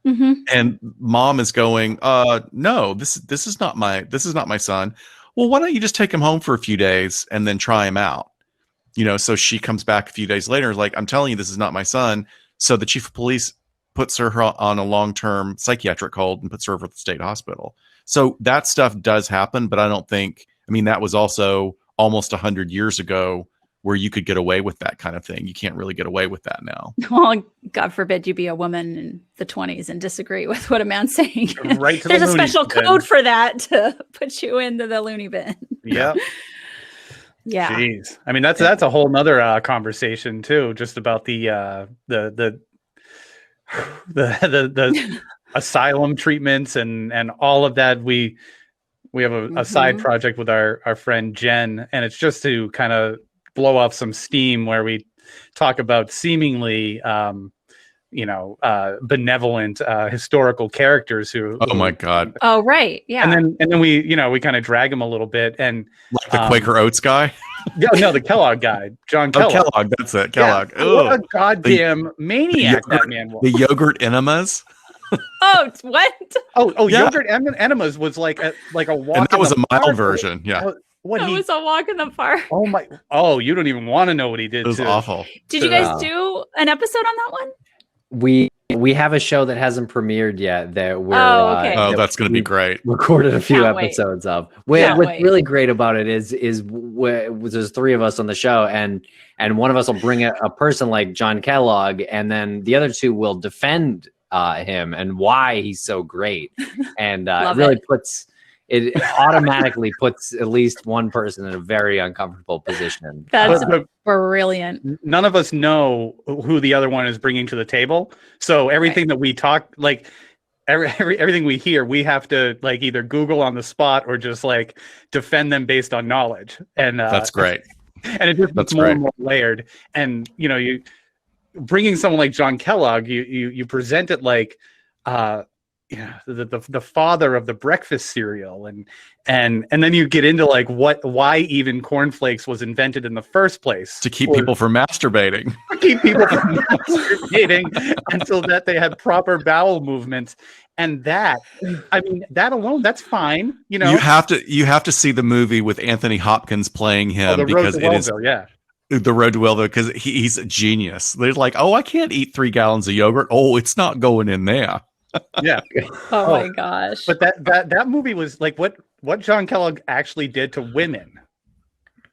Mm-hmm. And mom is going, no, this is not my son. well, why don't you just take him home for a few days and then try him out? So she comes back a few days later, like, I'm telling you, this is not my son. So the chief of police puts her on a long-term psychiatric hold and puts her over at the state hospital. So that stuff does happen, but I don't think, that was also almost 100 years ago where you could get away with that kind of thing. You can't really get away with that now. Well, God forbid you be a woman in the 20s and disagree with what a man's saying. Right to There's the a special loony bin. code for that to put you into the loony bin. Yeah. Yeah. Jeez. That's a whole nother conversation too, just about the asylum treatments and all of that. We have a side project with our friend Jen, and it's just to kind of blow off some steam where we talk about seemingly benevolent historical characters who Oh my God. Oh, right. Yeah. and then we kind of drag them a little bit, and Like the Quaker Oats guy? no, the Kellogg guy, John Oh, Kellogg. Kellogg, that's it. Kellogg. Yeah. What a Ugh. goddamn maniac that man was. The yogurt enemas. Oh, what? Yeah. Oh, Yogurt enemas was like a walk. And that in was the a mild park. version. Yeah. What That he? was a walk in the park. Oh my! Oh, you don't even want to know what he did. It was to awful. Did you guys do an episode on that one? We have a show that hasn't premiered yet that we're okay. Oh, that that's going to be we great. recorded a few Can't wait. episodes of. Can't What's wait. really great about it is there's three of us on the show, and one of us will bring a person like John Kellogg, and then the other two will defend him and why he's so great, and it Love really it. it automatically puts at least one person in a very uncomfortable position. That's But brilliant. none of us know who the other one is bringing to the table. So everything that we talk, like everything we hear, we have to like either Google on the spot or just like defend them based on knowledge. And That's great. And it just That's gets more great. and more layered. And you bringing someone like John Kellogg, you present it like the father of the breakfast cereal, and then you get into like why even cornflakes was invented in the first place To keep people from masturbating. to keep people from masturbating until that they had proper bowel movements. And that alone, that's fine. You have to see the movie with Anthony Hopkins playing him the because Road to it is Wellville, yeah. The Road to Wellville, because he's a genius. They're like, oh, I can't eat 3 gallons of yogurt. Oh, it's not going in there. Yeah. Oh my gosh. But that movie was like what John Kellogg actually did to women.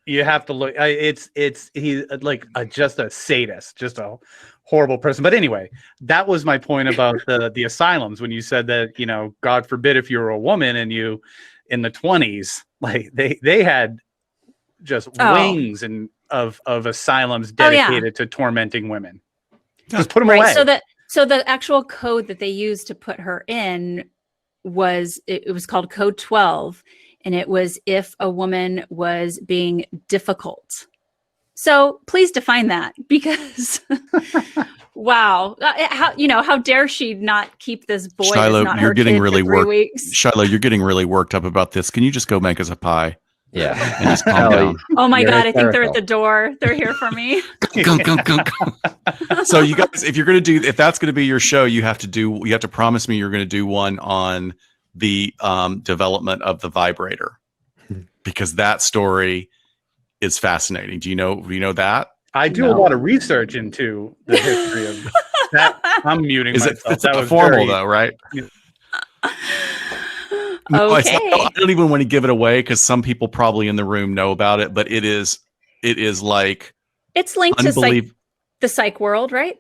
You have to look. He's like just a sadist, just a horrible person. But anyway, that was my point about the asylums when you said that God forbid if you were a woman and you in the 20s, like they had just wings and of asylums dedicated to tormenting women. Just put them away. So the actual code that they used to put her in was called Code 12, and it was if a woman was being difficult. So please define that, because wow, how dare she not keep this boy? Shiloh, that's not you're her getting kid really for 3 worked. weeks. Shiloh, you're getting really worked up about this. Can you just go make us a pie Yeah. and just calm down? Oh my You're God, I think they're hysterical. at the door. They're here for me. So you guys, if that's going to be your show, you have to promise me you're going to do one on the development of the vibrator, because that story is fascinating. Do you know that? I do a lot of research into the history of that. I'm muting Is it? myself. It's That not was formal very- though, right? Okay. I don't even want to give it away because some people probably in the room know about it, but it is like It's linked to unbelievable. the psych world, right?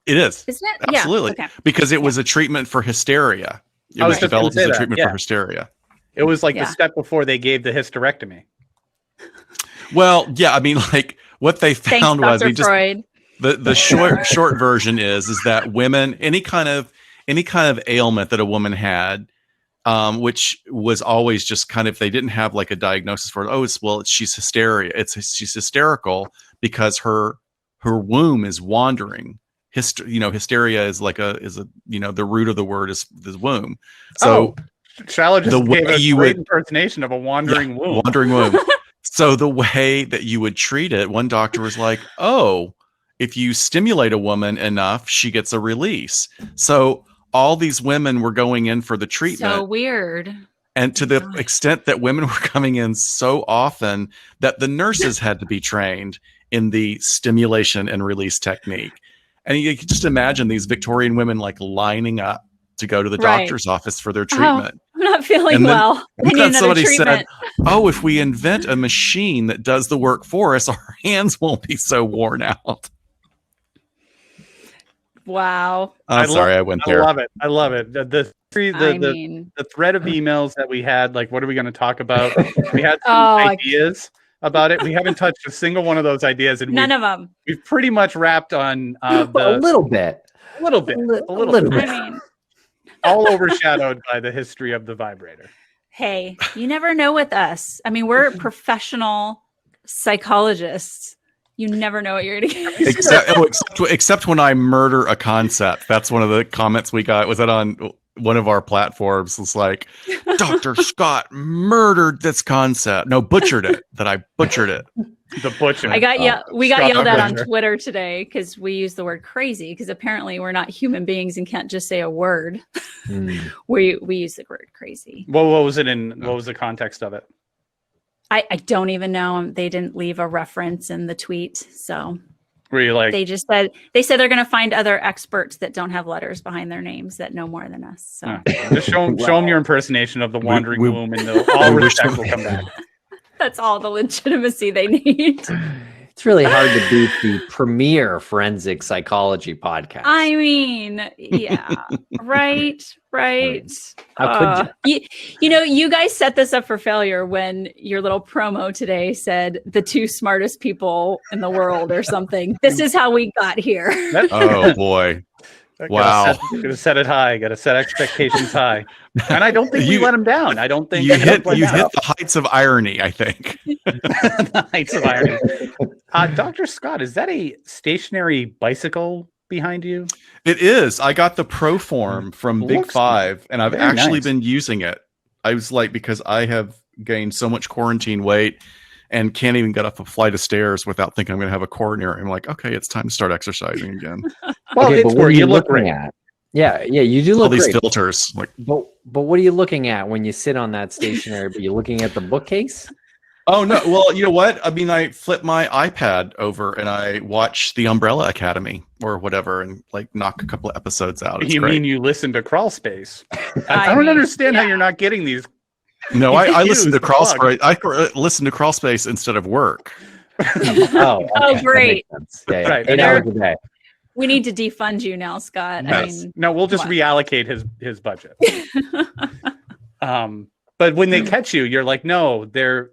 It is. Isn't it? Absolutely. Yeah. Okay. Because it was a treatment for hysteria. It I was was just gonna developed say as a that, treatment yeah. for hysteria. It was like Yeah. the step before they gave the hysterectomy. Well, yeah, like what they Thanks, found was Dr. Freud. the short version is that women, any kind of ailment that a woman had, which was always just kind of, they didn't have like a diagnosis for it. She's she's hysterical because her womb is wandering. Hysteria is like the root of the word is womb. So Shiloh just the way gave a you great would- impersonation of a wandering womb. wandering womb. So the way that you would treat it, one doctor was like, oh, if you stimulate a woman enough, she gets a release. So all these women were going in for the treatment. So weird. And to the extent that women were coming in so often that the nurses had to be trained in the stimulation and release technique. And you can just imagine these Victorian women like lining up to go to the doctor's office for their treatment. I'm not feeling well. I need another somebody treatment. said, "Oh, if we invent a machine that does the work for us, our hands won't be so worn out." Wow. I'm sorry, I went there. I love it. The thread of emails that we had, like, what are we going to talk about? We had some ideas about it. We haven't touched a single one of those ideas, and none of them. We've pretty much wrapped on a little bit. A little bit. I mean, all overshadowed by the history of the vibrator. Hey, you never know with us. I mean, we're professional psychologists. You never know what you're going to get. Except when I murder a concept. That's one of the comments we got. Was that on one of our platforms? It's like, Dr. Scott murdered this concept. No, butchered it. That I butchered it. The butcher. We got yelled at on Twitter today because we use the word crazy, because apparently we're not human beings and can't just say a word. We use the word crazy. Well, what was the context of it? I don't even know. They didn't leave a reference in the tweet. So were you like, they said they're going to find other experts that don't have letters behind their names that know more than us. So just show them your impersonation of the wandering womb, and all respect will come back. That's all the legitimacy they need. It's really hard to beat the premier forensic psychology podcast. I mean, yeah, right. How could you? You guys set this up for failure when your little promo today said the two smartest people in the world or something. This is how we got here. Oh boy. Wow. Gotta set it high. Gotta set expectations high. And I don't think we let them down. I don't think you hit the heights of irony, I think. The heights of irony. Dr. Scott, is that a stationary bicycle behind you? It is. I got the Pro Form from Big Five, and I've actually been using it. I was like, because I have gained so much quarantine weight and can't even get up a flight of stairs without thinking I'm going to have a coronary. I'm like, okay, it's time to start exercising again. Well, okay, but what are you looking at? Yeah, you do look all these great. filters. Like, but what are you looking at when you sit on that stationary? But you're looking at the bookcase? Oh no! Well, you know what? I mean, I flip my iPad over and I watch the Umbrella Academy or whatever, and like knock a couple of episodes out. It's great. Mean you listen to Crawlspace? I don't understand how you're not getting these. No, I listen to Crawlspace. I listen to Crawlspace instead of work. Oh, great! Yeah, right. 8 hours a day. We need to defund you now, Scott. Yes. I mean, no, we'll just reallocate his budget. But when they catch you, you're like, no,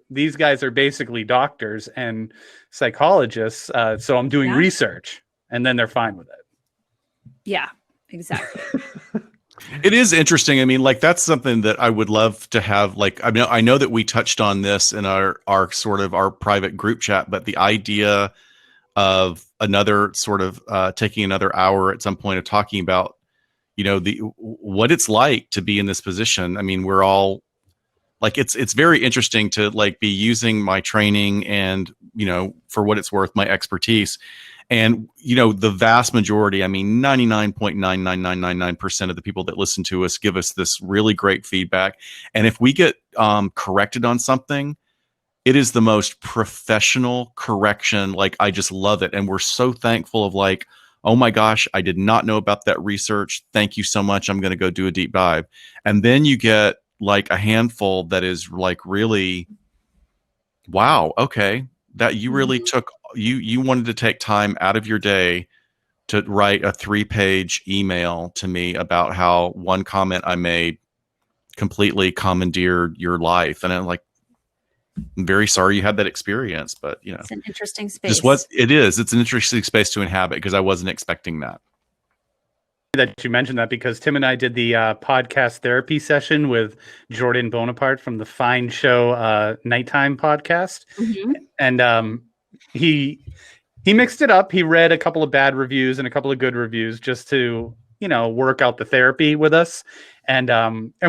these guys are basically doctors and psychologists. So I'm doing research, and then they're fine with it. Yeah, exactly. It is interesting. I mean, like, that's something that I would love to have. Like, I know that we touched on this in our sort of our private group chat, but the idea of another sort of taking another hour at some point of talking about, what it's like to be in this position. I mean, we're all like, it's very interesting to like be using my training and, for what it's worth, my expertise. And, the vast majority, I mean, 99.99999% of the people that listen to us give us this really great feedback. And if we get corrected on something, it is the most professional correction. Like, I just love it. And we're so thankful of like, oh my gosh, I did not know about that research. Thank you so much. I'm going to go do a deep dive. And then you get like a handful that is like, really, wow, okay, that you really took, you wanted to take time out of your day to write a 3-page email to me about how one comment I made completely commandeered your life. And I'm like, I'm very sorry you had that experience, but it's an interesting space. It's an interesting space to inhabit, because I wasn't expecting that. That you mentioned that, because Tim and I did the podcast therapy session with Jordan Bonaparte from the Fine Show Nighttime podcast. Mm-hmm. And he mixed it up. He read a couple of bad reviews and a couple of good reviews just to, work out the therapy with us. And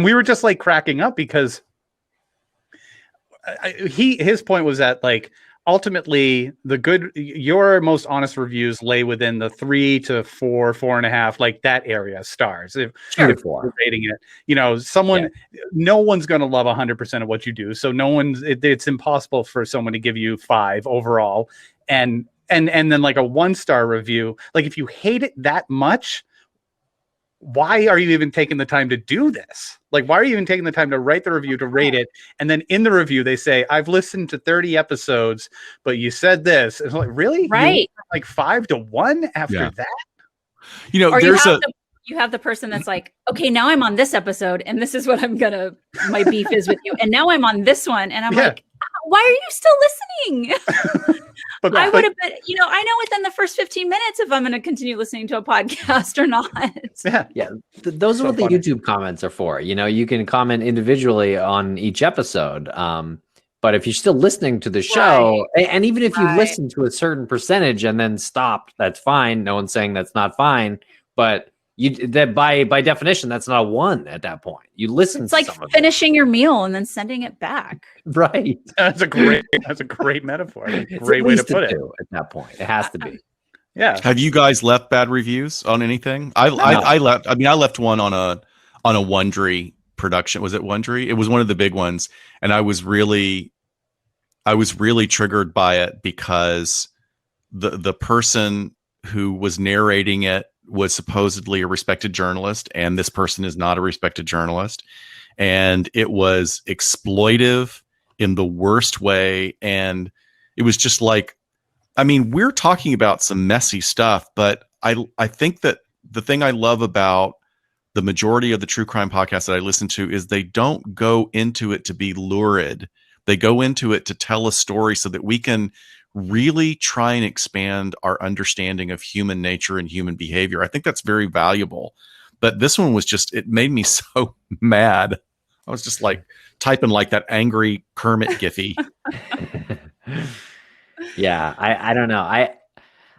we were just like cracking up, because his point was that, like, ultimately your most honest reviews lay within the 3 to 4, 4.5, like that area stars. If you're rating it, no one's going to love 100% of what you do. So it's impossible for someone to give you 5 overall. And then like a 1-star review, like if you hate it that much, why are you even taking the time to do this? Like, why are you even taking the time to write the review, to rate it? And then in the review, they say, I've listened to 30 episodes, but you said this. It's like, really? Right. Like 5-1 after that? Or you have the person that's like, okay, now I'm on this episode and this is what my beef is with you. And now I'm on this one. And I'm like, why are you still listening? I would have been, I know within the first 15 minutes if I'm going to continue listening to a podcast or not. Yeah. Those are what the YouTube comments are for. You can comment individually on each episode. But if you're still listening to the show, and even if you listen to a certain percentage and then stop, that's fine. No one's saying that's not fine. But that by definition, that's not a 1 at that point. You listen. It's like finishing your meal and then sending it back. Right. That's a great metaphor. Great way to put it. At that point, it has to be. Yeah. Have you guys left bad reviews on anything? I left. I mean, I left one on a Wondery production. Was it Wondery? It was one of the big ones, and I was really triggered by it because the person who was narrating it was supposedly a respected journalist, and this person is not a respected journalist, and it was exploitive in the worst way. And it was just like, I mean, we're talking about some messy stuff, but I think that the thing I love about the majority of the true crime podcasts that I listen to is they don't go into it to be lurid. They go into it to tell a story so that we can really try and expand our understanding of human nature and human behavior. I think that's very valuable. But this one was just, it made me so mad. I was just like typing like that angry Kermit Giphy. Yeah, I don't know. I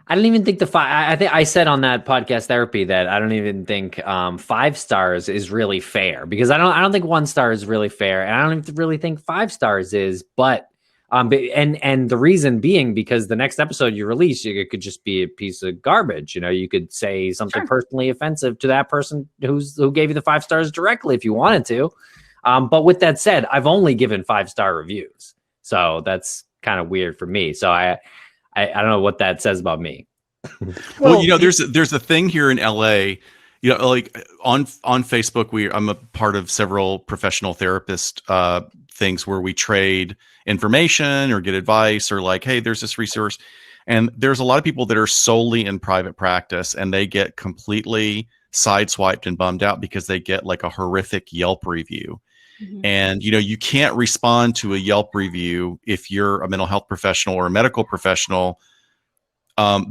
don't even think I think I said on that podcast therapy that I don't even think 5 stars is really fair, because I don't think 1 star is really fair, and I don't even really think 5 stars is. But and the reason being because the next episode you release, it could just be a piece of garbage. You could say something personally offensive to that person who gave you the 5 stars directly if you wanted to. But with that said, I've only given 5-star reviews, so that's kind of weird for me. So I don't know what that says about me. Well, there's a thing here in LA, like on Facebook, I'm a part of several professional therapist things where we trade information or get advice, or like, hey, there's this resource. And there's a lot of people that are solely in private practice, and they get completely sideswiped and bummed out because they get like a horrific Yelp review. Mm-hmm. And, you can't respond to a Yelp review if you're a mental health professional or a medical professional,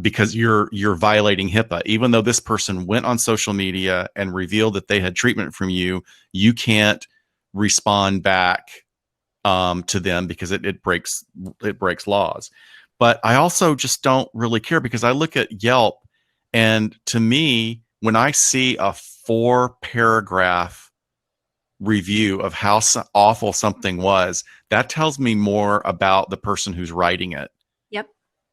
because you're violating HIPAA. Even though this person went on social media and revealed that they had treatment from you, you can't respond back to them because it breaks laws. But I also just don't really care, because I look at Yelp, and to me, when I see a 4-paragraph review of how awful something was, that tells me more about the person who's writing it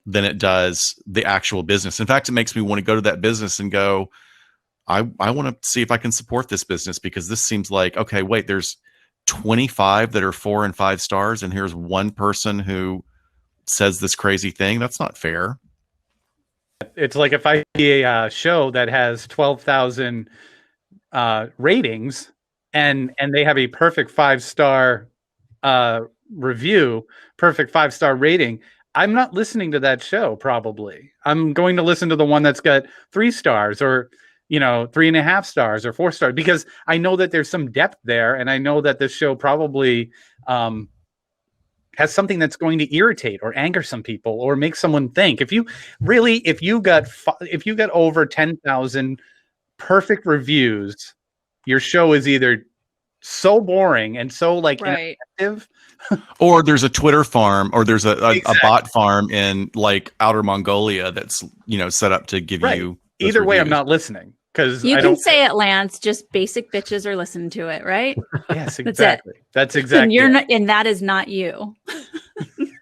than it does the actual business. In fact, it makes me want to go to that business and go, I want to see if I can support this business, because this seems like, okay, wait, there's 25 that are 4 and 5 stars, and here's one person who says this crazy thing. That's not fair. It's like if I see a show that has 12,000 ratings, and they have a perfect 5-star review, perfect 5-star rating, I'm not listening to that show. Probably I'm going to listen to the one that's got 3 stars, or 3.5 stars, or 4 stars, because I know that there's some depth there, and I know that this show probably has something that's going to irritate or anger some people or make someone think. If you got over 10,000 perfect reviews, your show is either so boring and so ineffective, or there's a Twitter farm, or there's a bot farm in like outer Mongolia that's set up to give you. Either way, I'm not listening, because you can say it, Lance. Just basic bitches are listening to it, right? Yes, exactly. That's exactly. And you're not, and that is not you.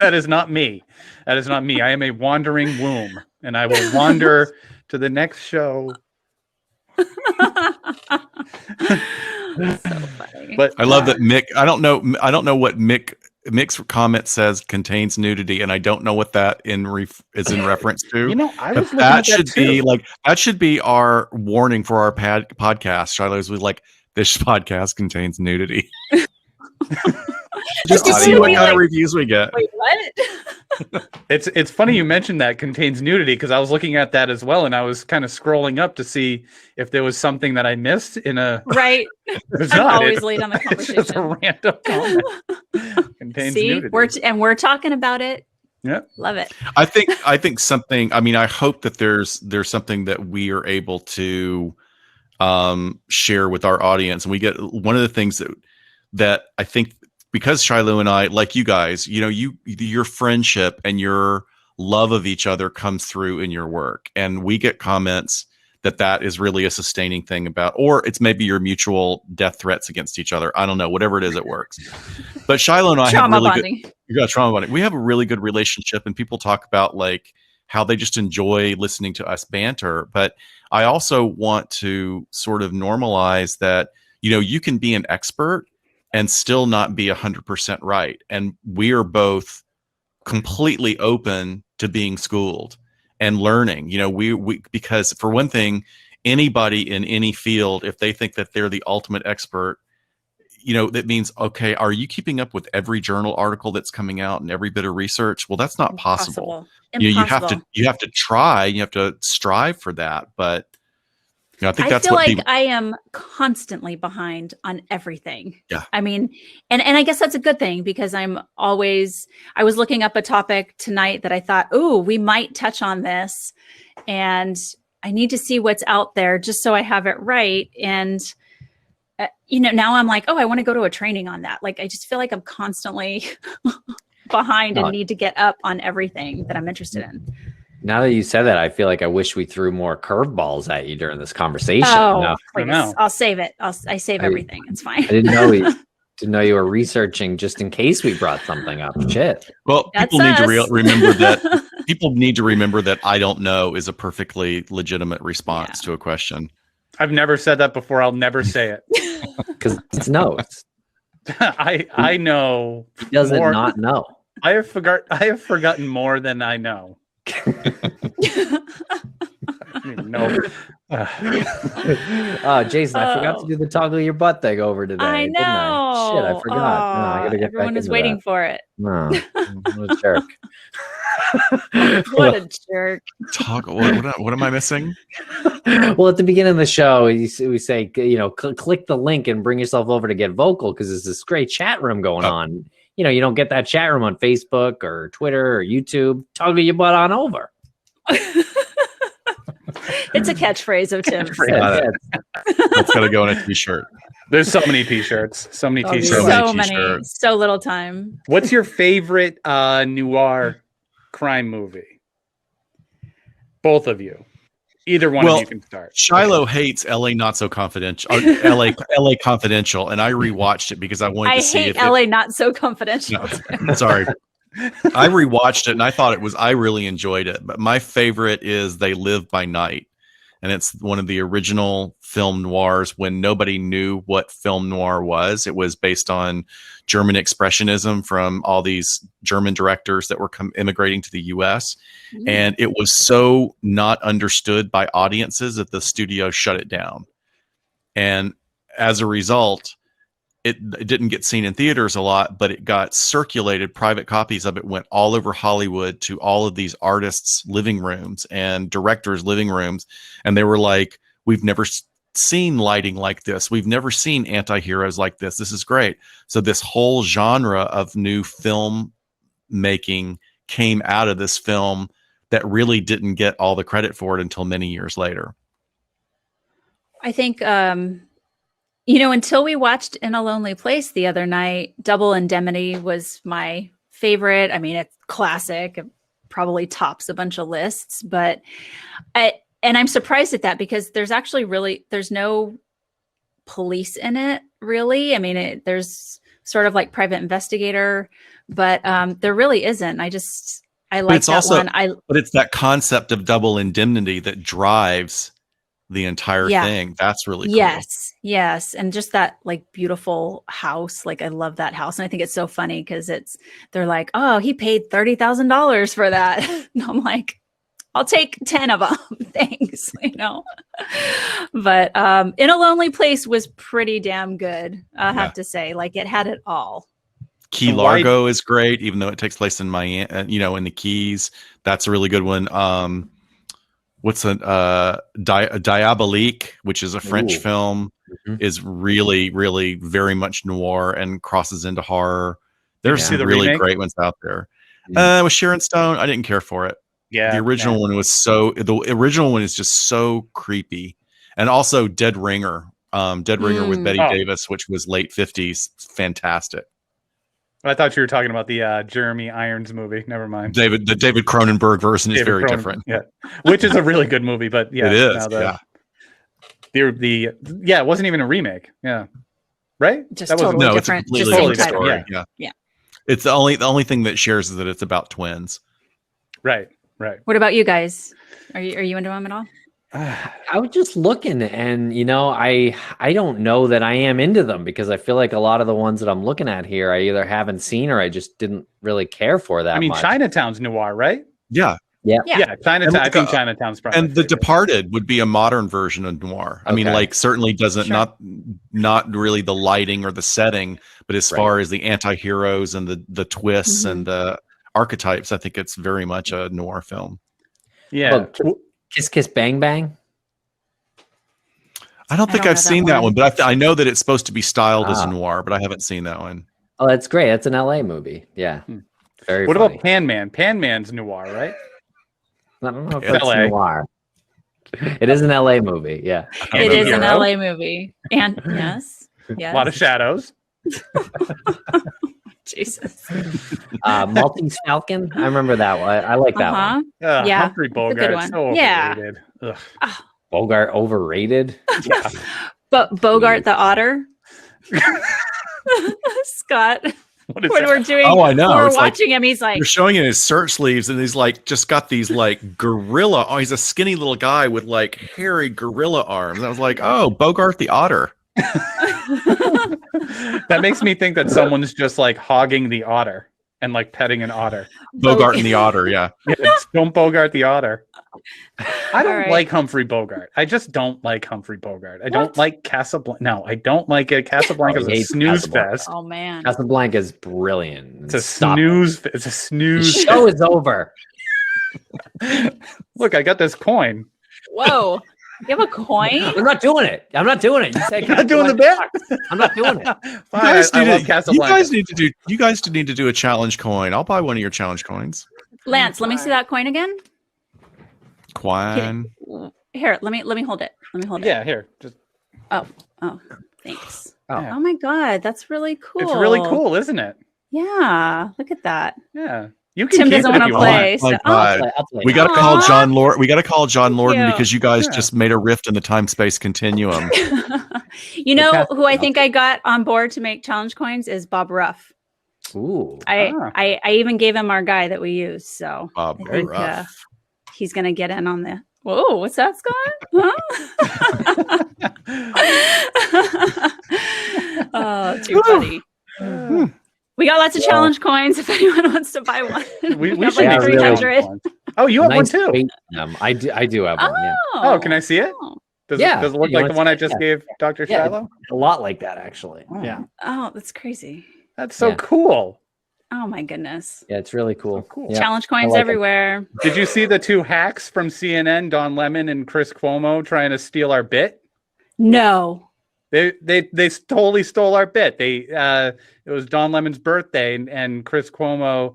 That is not me. That is not me. I am a wandering womb, and I will wander to the next show. So funny. But I love that Mick. I don't know what Mick's comment says contains nudity, and I don't know what that is in reference to. you know, I was looking That at should that be too. like that should be our warning for our podcast. Shiloh's was like, this podcast contains nudity. Just to It's see gonna what be kind of like- reviews we get. Wait, what? It's funny you mentioned that contains nudity, because I was looking at that as well, and I was kind of scrolling up to see if there was something that I missed in a. Right. There's I'm not. always late on the It's just a conversation. random comment. Contains See, nudity. we're talking about it. Yeah. Love it. I think something. I mean, I hope that there's something that we are able to share with our audience, and we get one of the things that I think, because Shiloh and I, like you guys, you know, your friendship and your love of each other comes through in your work, and we get comments that is really a sustaining thing about, or it's maybe your mutual death threats against each other. I don't know, whatever it is, it works. But Shiloh and I have Trauma really bonding. good. You got trauma bonding. We have a really good relationship, and people talk about like how they just enjoy listening to us banter. But I also want to sort of normalize that, you know, you can be an expert and still not be 100% right. And we are both completely open to being schooled and learning. You know, we because for one thing, anybody in any field, if they think that they're the ultimate expert, you know, that means, okay, are you keeping up with every journal article that's coming out and every bit of research? Well, that's not possible. You know, you have to try, you have to strive for that. But you know, I think I that's feel what like people, I am constantly behind on everything. Yeah. I mean, and I guess that's a good thing, because I was looking up a topic tonight that I thought, oh, we might touch on this, and I need to see what's out there just so I have it right. And, you know, now I'm like, oh, I want to go to a training on that. Like, I just feel like I'm constantly behind and need to get up on everything that I'm interested in. Now that you said that, I feel like I wish we threw more curveballs at you during this conversation. Oh, No, please. know. I'll save it. I save everything. It's fine. I didn't know you were researching just in case we brought something up. Shit. well, That's people need to us. remember that people need to remember that I don't know is a perfectly legitimate response to a question. I've never said that before. I'll never say it. Because it's notes. I know. He doesn't more- not know. I have forgotten more than I know. No. Oh, Jason, I forgot to do the toggle your butt thing over today. I didn't I? Shit, I forgot. No, I gotta get everyone back is into waiting that. for it. No, what a jerk. What a jerk. Toggle. What am I missing? Well, at the beginning of the show, we say, you know, click the link and bring yourself over to get vocal, because there's this great chat room going on. You know, you don't get that chat room on Facebook or Twitter or YouTube. Toggle your butt on over. It's a catchphrase of Tim's. Got it. That's got to go in a t-shirt. There's so many t-shirts. So many Oh, t-shirts. So so many many, t-shirts. so little time. What's your favorite noir crime movie? Both of you. Either one of you can start. Shiloh hates LA Not So Confidential, LA Confidential, and I rewatched it because I wanted I to see hate if LA Not So Confidential. Sorry. I rewatched it and I really enjoyed it. But my favorite is They Live by Night. And it's one of the original film noirs when nobody knew what film noir was. It was based on German expressionism from all these German directors that were immigrating to the US. And it was so not understood by audiences that the studio shut it down. And as a result, it didn't get seen in theaters a lot, but it got circulated. Private copies of it went all over Hollywood to all of these artists' living rooms and directors' living rooms. And they were like, we've never seen lighting like this. We've never seen anti-heroes like this. This is great. So this whole genre of new film making came out of this film that really didn't get all the credit for it until many years later. I think, you know, until we watched In a Lonely Place the other night, Double Indemnity was my favorite. I mean, it's classic. It probably tops a bunch of lists, but I'm surprised at that because there's no police in it, really. I mean, there's sort of like private investigator, but there really isn't. I like it's that also- one. But it's that concept of double indemnity that drives the entire Yeah. thing. That's really cool. Yes, and just that like beautiful house. Like I love that house, and I think it's so funny because they're like, oh, he paid $30,000 for that. And I'm like, I'll take 10 of them, thanks. But In a Lonely Place was pretty damn good. I have to say, like it had it all. Key And why- Largo is great, even though it takes place in Miami, in the Keys. That's a really good one. What's Diabolique, which is a French Ooh. film, is really, really very much noir and crosses into horror. There's Yeah. some See the really remake? great ones out there. Mm. With Sharon Stone, I didn't care for it. Yeah. The original one was the original one is just so creepy. And also Dead Ringer with Betty Oh. Davis, which was late 50s, fantastic. I thought you were talking about the Jeremy Irons movie. Never mind. The David Cronenberg version is David very Cronen- different. Yeah, which is a really good movie, but yeah, It is, now yeah. It wasn't even a remake. Yeah, right. Just That was totally No, different. it's a Just completely same different title. story. Yeah. Yeah. It's the only thing that shares is that it's about twins. right. What about you guys? Are you into them at all? I was just looking, and I don't know that I am into them because I feel like a lot of the ones that I'm looking at here, I either haven't seen or I just didn't really care for that. I mean, much. Chinatown's noir, right? Yeah. Yeah. Chinatown. And I like, think Chinatown's probably And my The favorite. Departed would be a modern version of noir. I mean, Okay. like certainly doesn't Sure. not really the lighting or the setting, but as Right. far as the anti-heroes and the twists Mhm. and the archetypes, I think it's very much a noir film. Yeah. Oh, Kiss Kiss Bang Bang. I don't I think don't I've know that seen that one. one, but I know that it's supposed to be styled as Ah. noir, but I haven't seen that one. Oh, that's great. That's an LA movie. Yeah. Hmm. Very What funny. about Pan Man? Pan Man's noir, right? I don't know if It's that's LA. noir. It is an LA movie. Yeah. It is an Hero. LA movie. And yes. A lot of shadows. Jesus. Maltese Falcon. I remember that one. I like that one. Yeah, Humphrey it's a good Bogart. one. So Yeah. overrated. Ugh. Bogart overrated. Yeah. But Bogart the Otter. Scott, What is when that? we're doing, Oh, I know. when we're It's like- watching him, he's like, You're showing in his shirt sleeves, and he's like just got these like gorilla. Oh, he's a skinny little guy with like hairy gorilla arms. And I was like, oh, Bogart the Otter. That makes me think that someone's just like hogging the otter and like petting an otter. Bogart and the Otter. Yeah. Yeah, don't Bogart the otter. I don't All right. like Humphrey Bogart. I just don't like Humphrey Bogart. I don't What? like Casablanca. No, I don't like it. Casablanca's I a hate snooze Casablanca. fest. oh man. Casablanca is brilliant. It's a Stop it. snooze. It's a The snooze. show is over. Look, I got this coin. Whoa. You have a coin? I'm not doing it. I'm not doing it. You said You're not doing the bit. I'm not doing it. Fine, I love you Casablanca. guys need to do a challenge coin. I'll buy one of your challenge coins. Lance, let me see that coin again. Coin. Here, let me hold it. Let me hold it. Yeah, here. Just Oh, thanks. Oh. yeah. Oh my god, that's really cool. It's really cool, isn't it? Yeah, look at that. Yeah. You can Tim keep doesn't it if want to you play. want. So, My oh, God. I'll play. We got to call Aw. John Lord. We got to call John Lorden you. because you guys Yeah. just made a rift in the time-space continuum. you know Pass- who I think I got on board to make challenge coins is Bob Ruff. Ooh. I even gave him our guy that we use, so Bob I think, Ruff. he's gonna get in on the. Whoa, what's that, Scott? Huh? Oh, too funny. We got lots of challenge coins if anyone wants to buy one. We got should like make really- 300. Oh, you have one Nice too. weight in them. I do have one. Yeah. Oh, can I see it? Oh. Does Yeah. it look You like want the one I to- just yeah. gave Dr. Yeah, Shiloh? A lot like that, actually. Oh. Yeah. Oh, that's crazy. That's so Yeah. cool. Oh my goodness. Yeah, it's really cool. Cool. Yeah. Challenge coins like it. everywhere. Did you see the two hacks from CNN, Don Lemon and Chris Cuomo, trying to steal our bit? No. They totally stole our bit. It was Don Lemon's birthday, and Chris Cuomo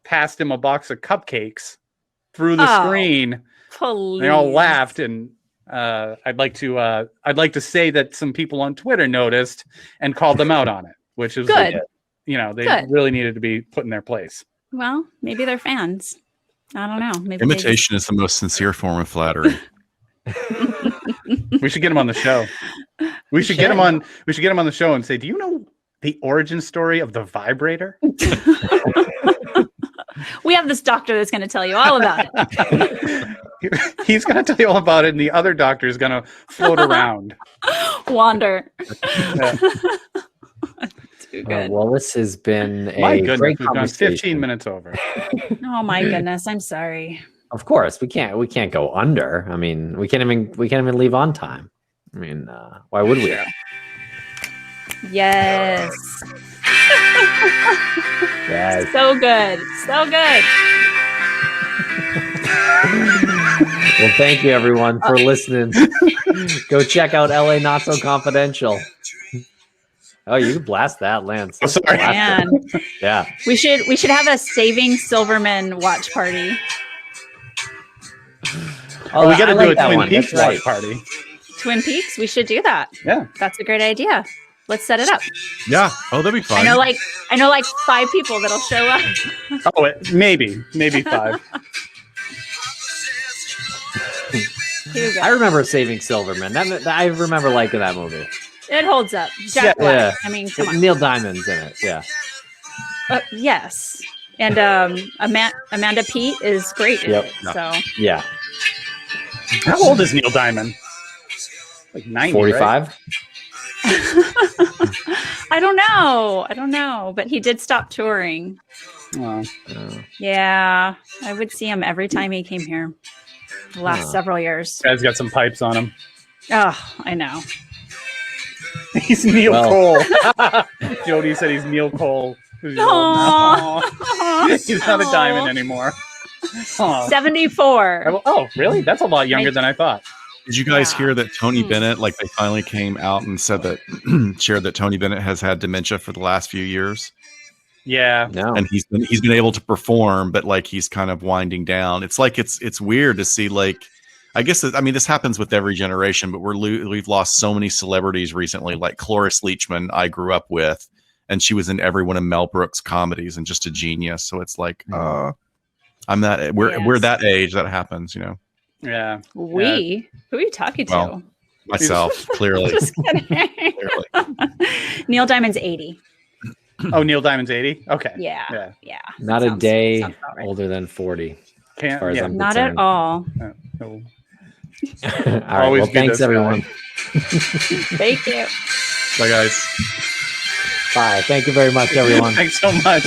passed him a box of cupcakes through the Oh, screen. Please. They all laughed, and I'd like to say that some people on Twitter noticed and called them out on it, which is Good. they Good. really needed to be put in their place. Well, maybe they're fans. I don't know. Maybe they just- Imitation is the most sincere form of flattery. We should get him on the show. We should get him on. We should get him on the show and say, "Do you know the origin story of the vibrator?" We have this doctor that's going to tell you all about it. He's going to tell you all about it, and the other doctor is going to float around. Wander. Yeah. Too good. Well, this has been My a goodness, great we've gone conversation. 15 minutes over. Oh my goodness, I'm sorry. Of course, we can't go under. I mean, we can't even leave on time. I mean, why would we? Yeah. Yes. Yes. So good. So good. Well, thank you everyone for listening. Go check out LA Not So Confidential. Oh, you can blast that, Lance. Oh, sorry. Man, Yeah. we should have a Saving Silverman watch party. Oh, we got to I do like a that Twin one. Peaks That's right. watch party. Twin Peaks, we should do that. Yeah. That's a great idea. Let's set it up. Yeah. Oh, that'd be fun. I know like 5 people that'll show up. Oh, maybe 5. Here we go. I remember Saving Silverman. I remember liking that movie. It holds up. Jack Black. Yeah. I mean, come on. Neil Diamond's in it. Yeah. Yes. And Amanda Peet is great. in Yep. it, No. So Yeah. How old is Neil Diamond? Like 90, 45. right? I don't know, but he did stop touring. Oh. Yeah, I would see him every time he came here the last several years. Guy's got some pipes on him. Oh, I know. He's Neil Well. Cole. Jody said he's Neil Cole. Who's old Aw. now. He's not a diamond anymore. Aw. 74. Oh, really? That's a lot younger than I thought. Did you guys Yeah. hear that Tony Hmm. Bennett, like they finally came out and said that, shared that Tony Bennett has had dementia for the last few years, Yeah. No. and he's been able to perform, but like he's kind of winding down. It's like it's weird to see. Like, I guess this happens with every generation, but we've lost so many celebrities recently. Like Cloris Leachman, I grew up with, and she was in every one of Mel Brooks' comedies and just a genius. So it's like, I'm that we're Yes. that age that happens, Yeah. Who are you talking to? Well, myself clearly. Just kidding. Clearly. Neil Diamond's 80. Oh, Neil Diamond's 80? Okay. Yeah. Yeah. Not a Sounds day about right. older than 40. Can't, far as yeah. I'm Not at concerned. all. No. All right. Always Well, be thanks this guy. everyone. Thank you. Bye, guys. Bye. Thank you very much, everyone. Thanks so much.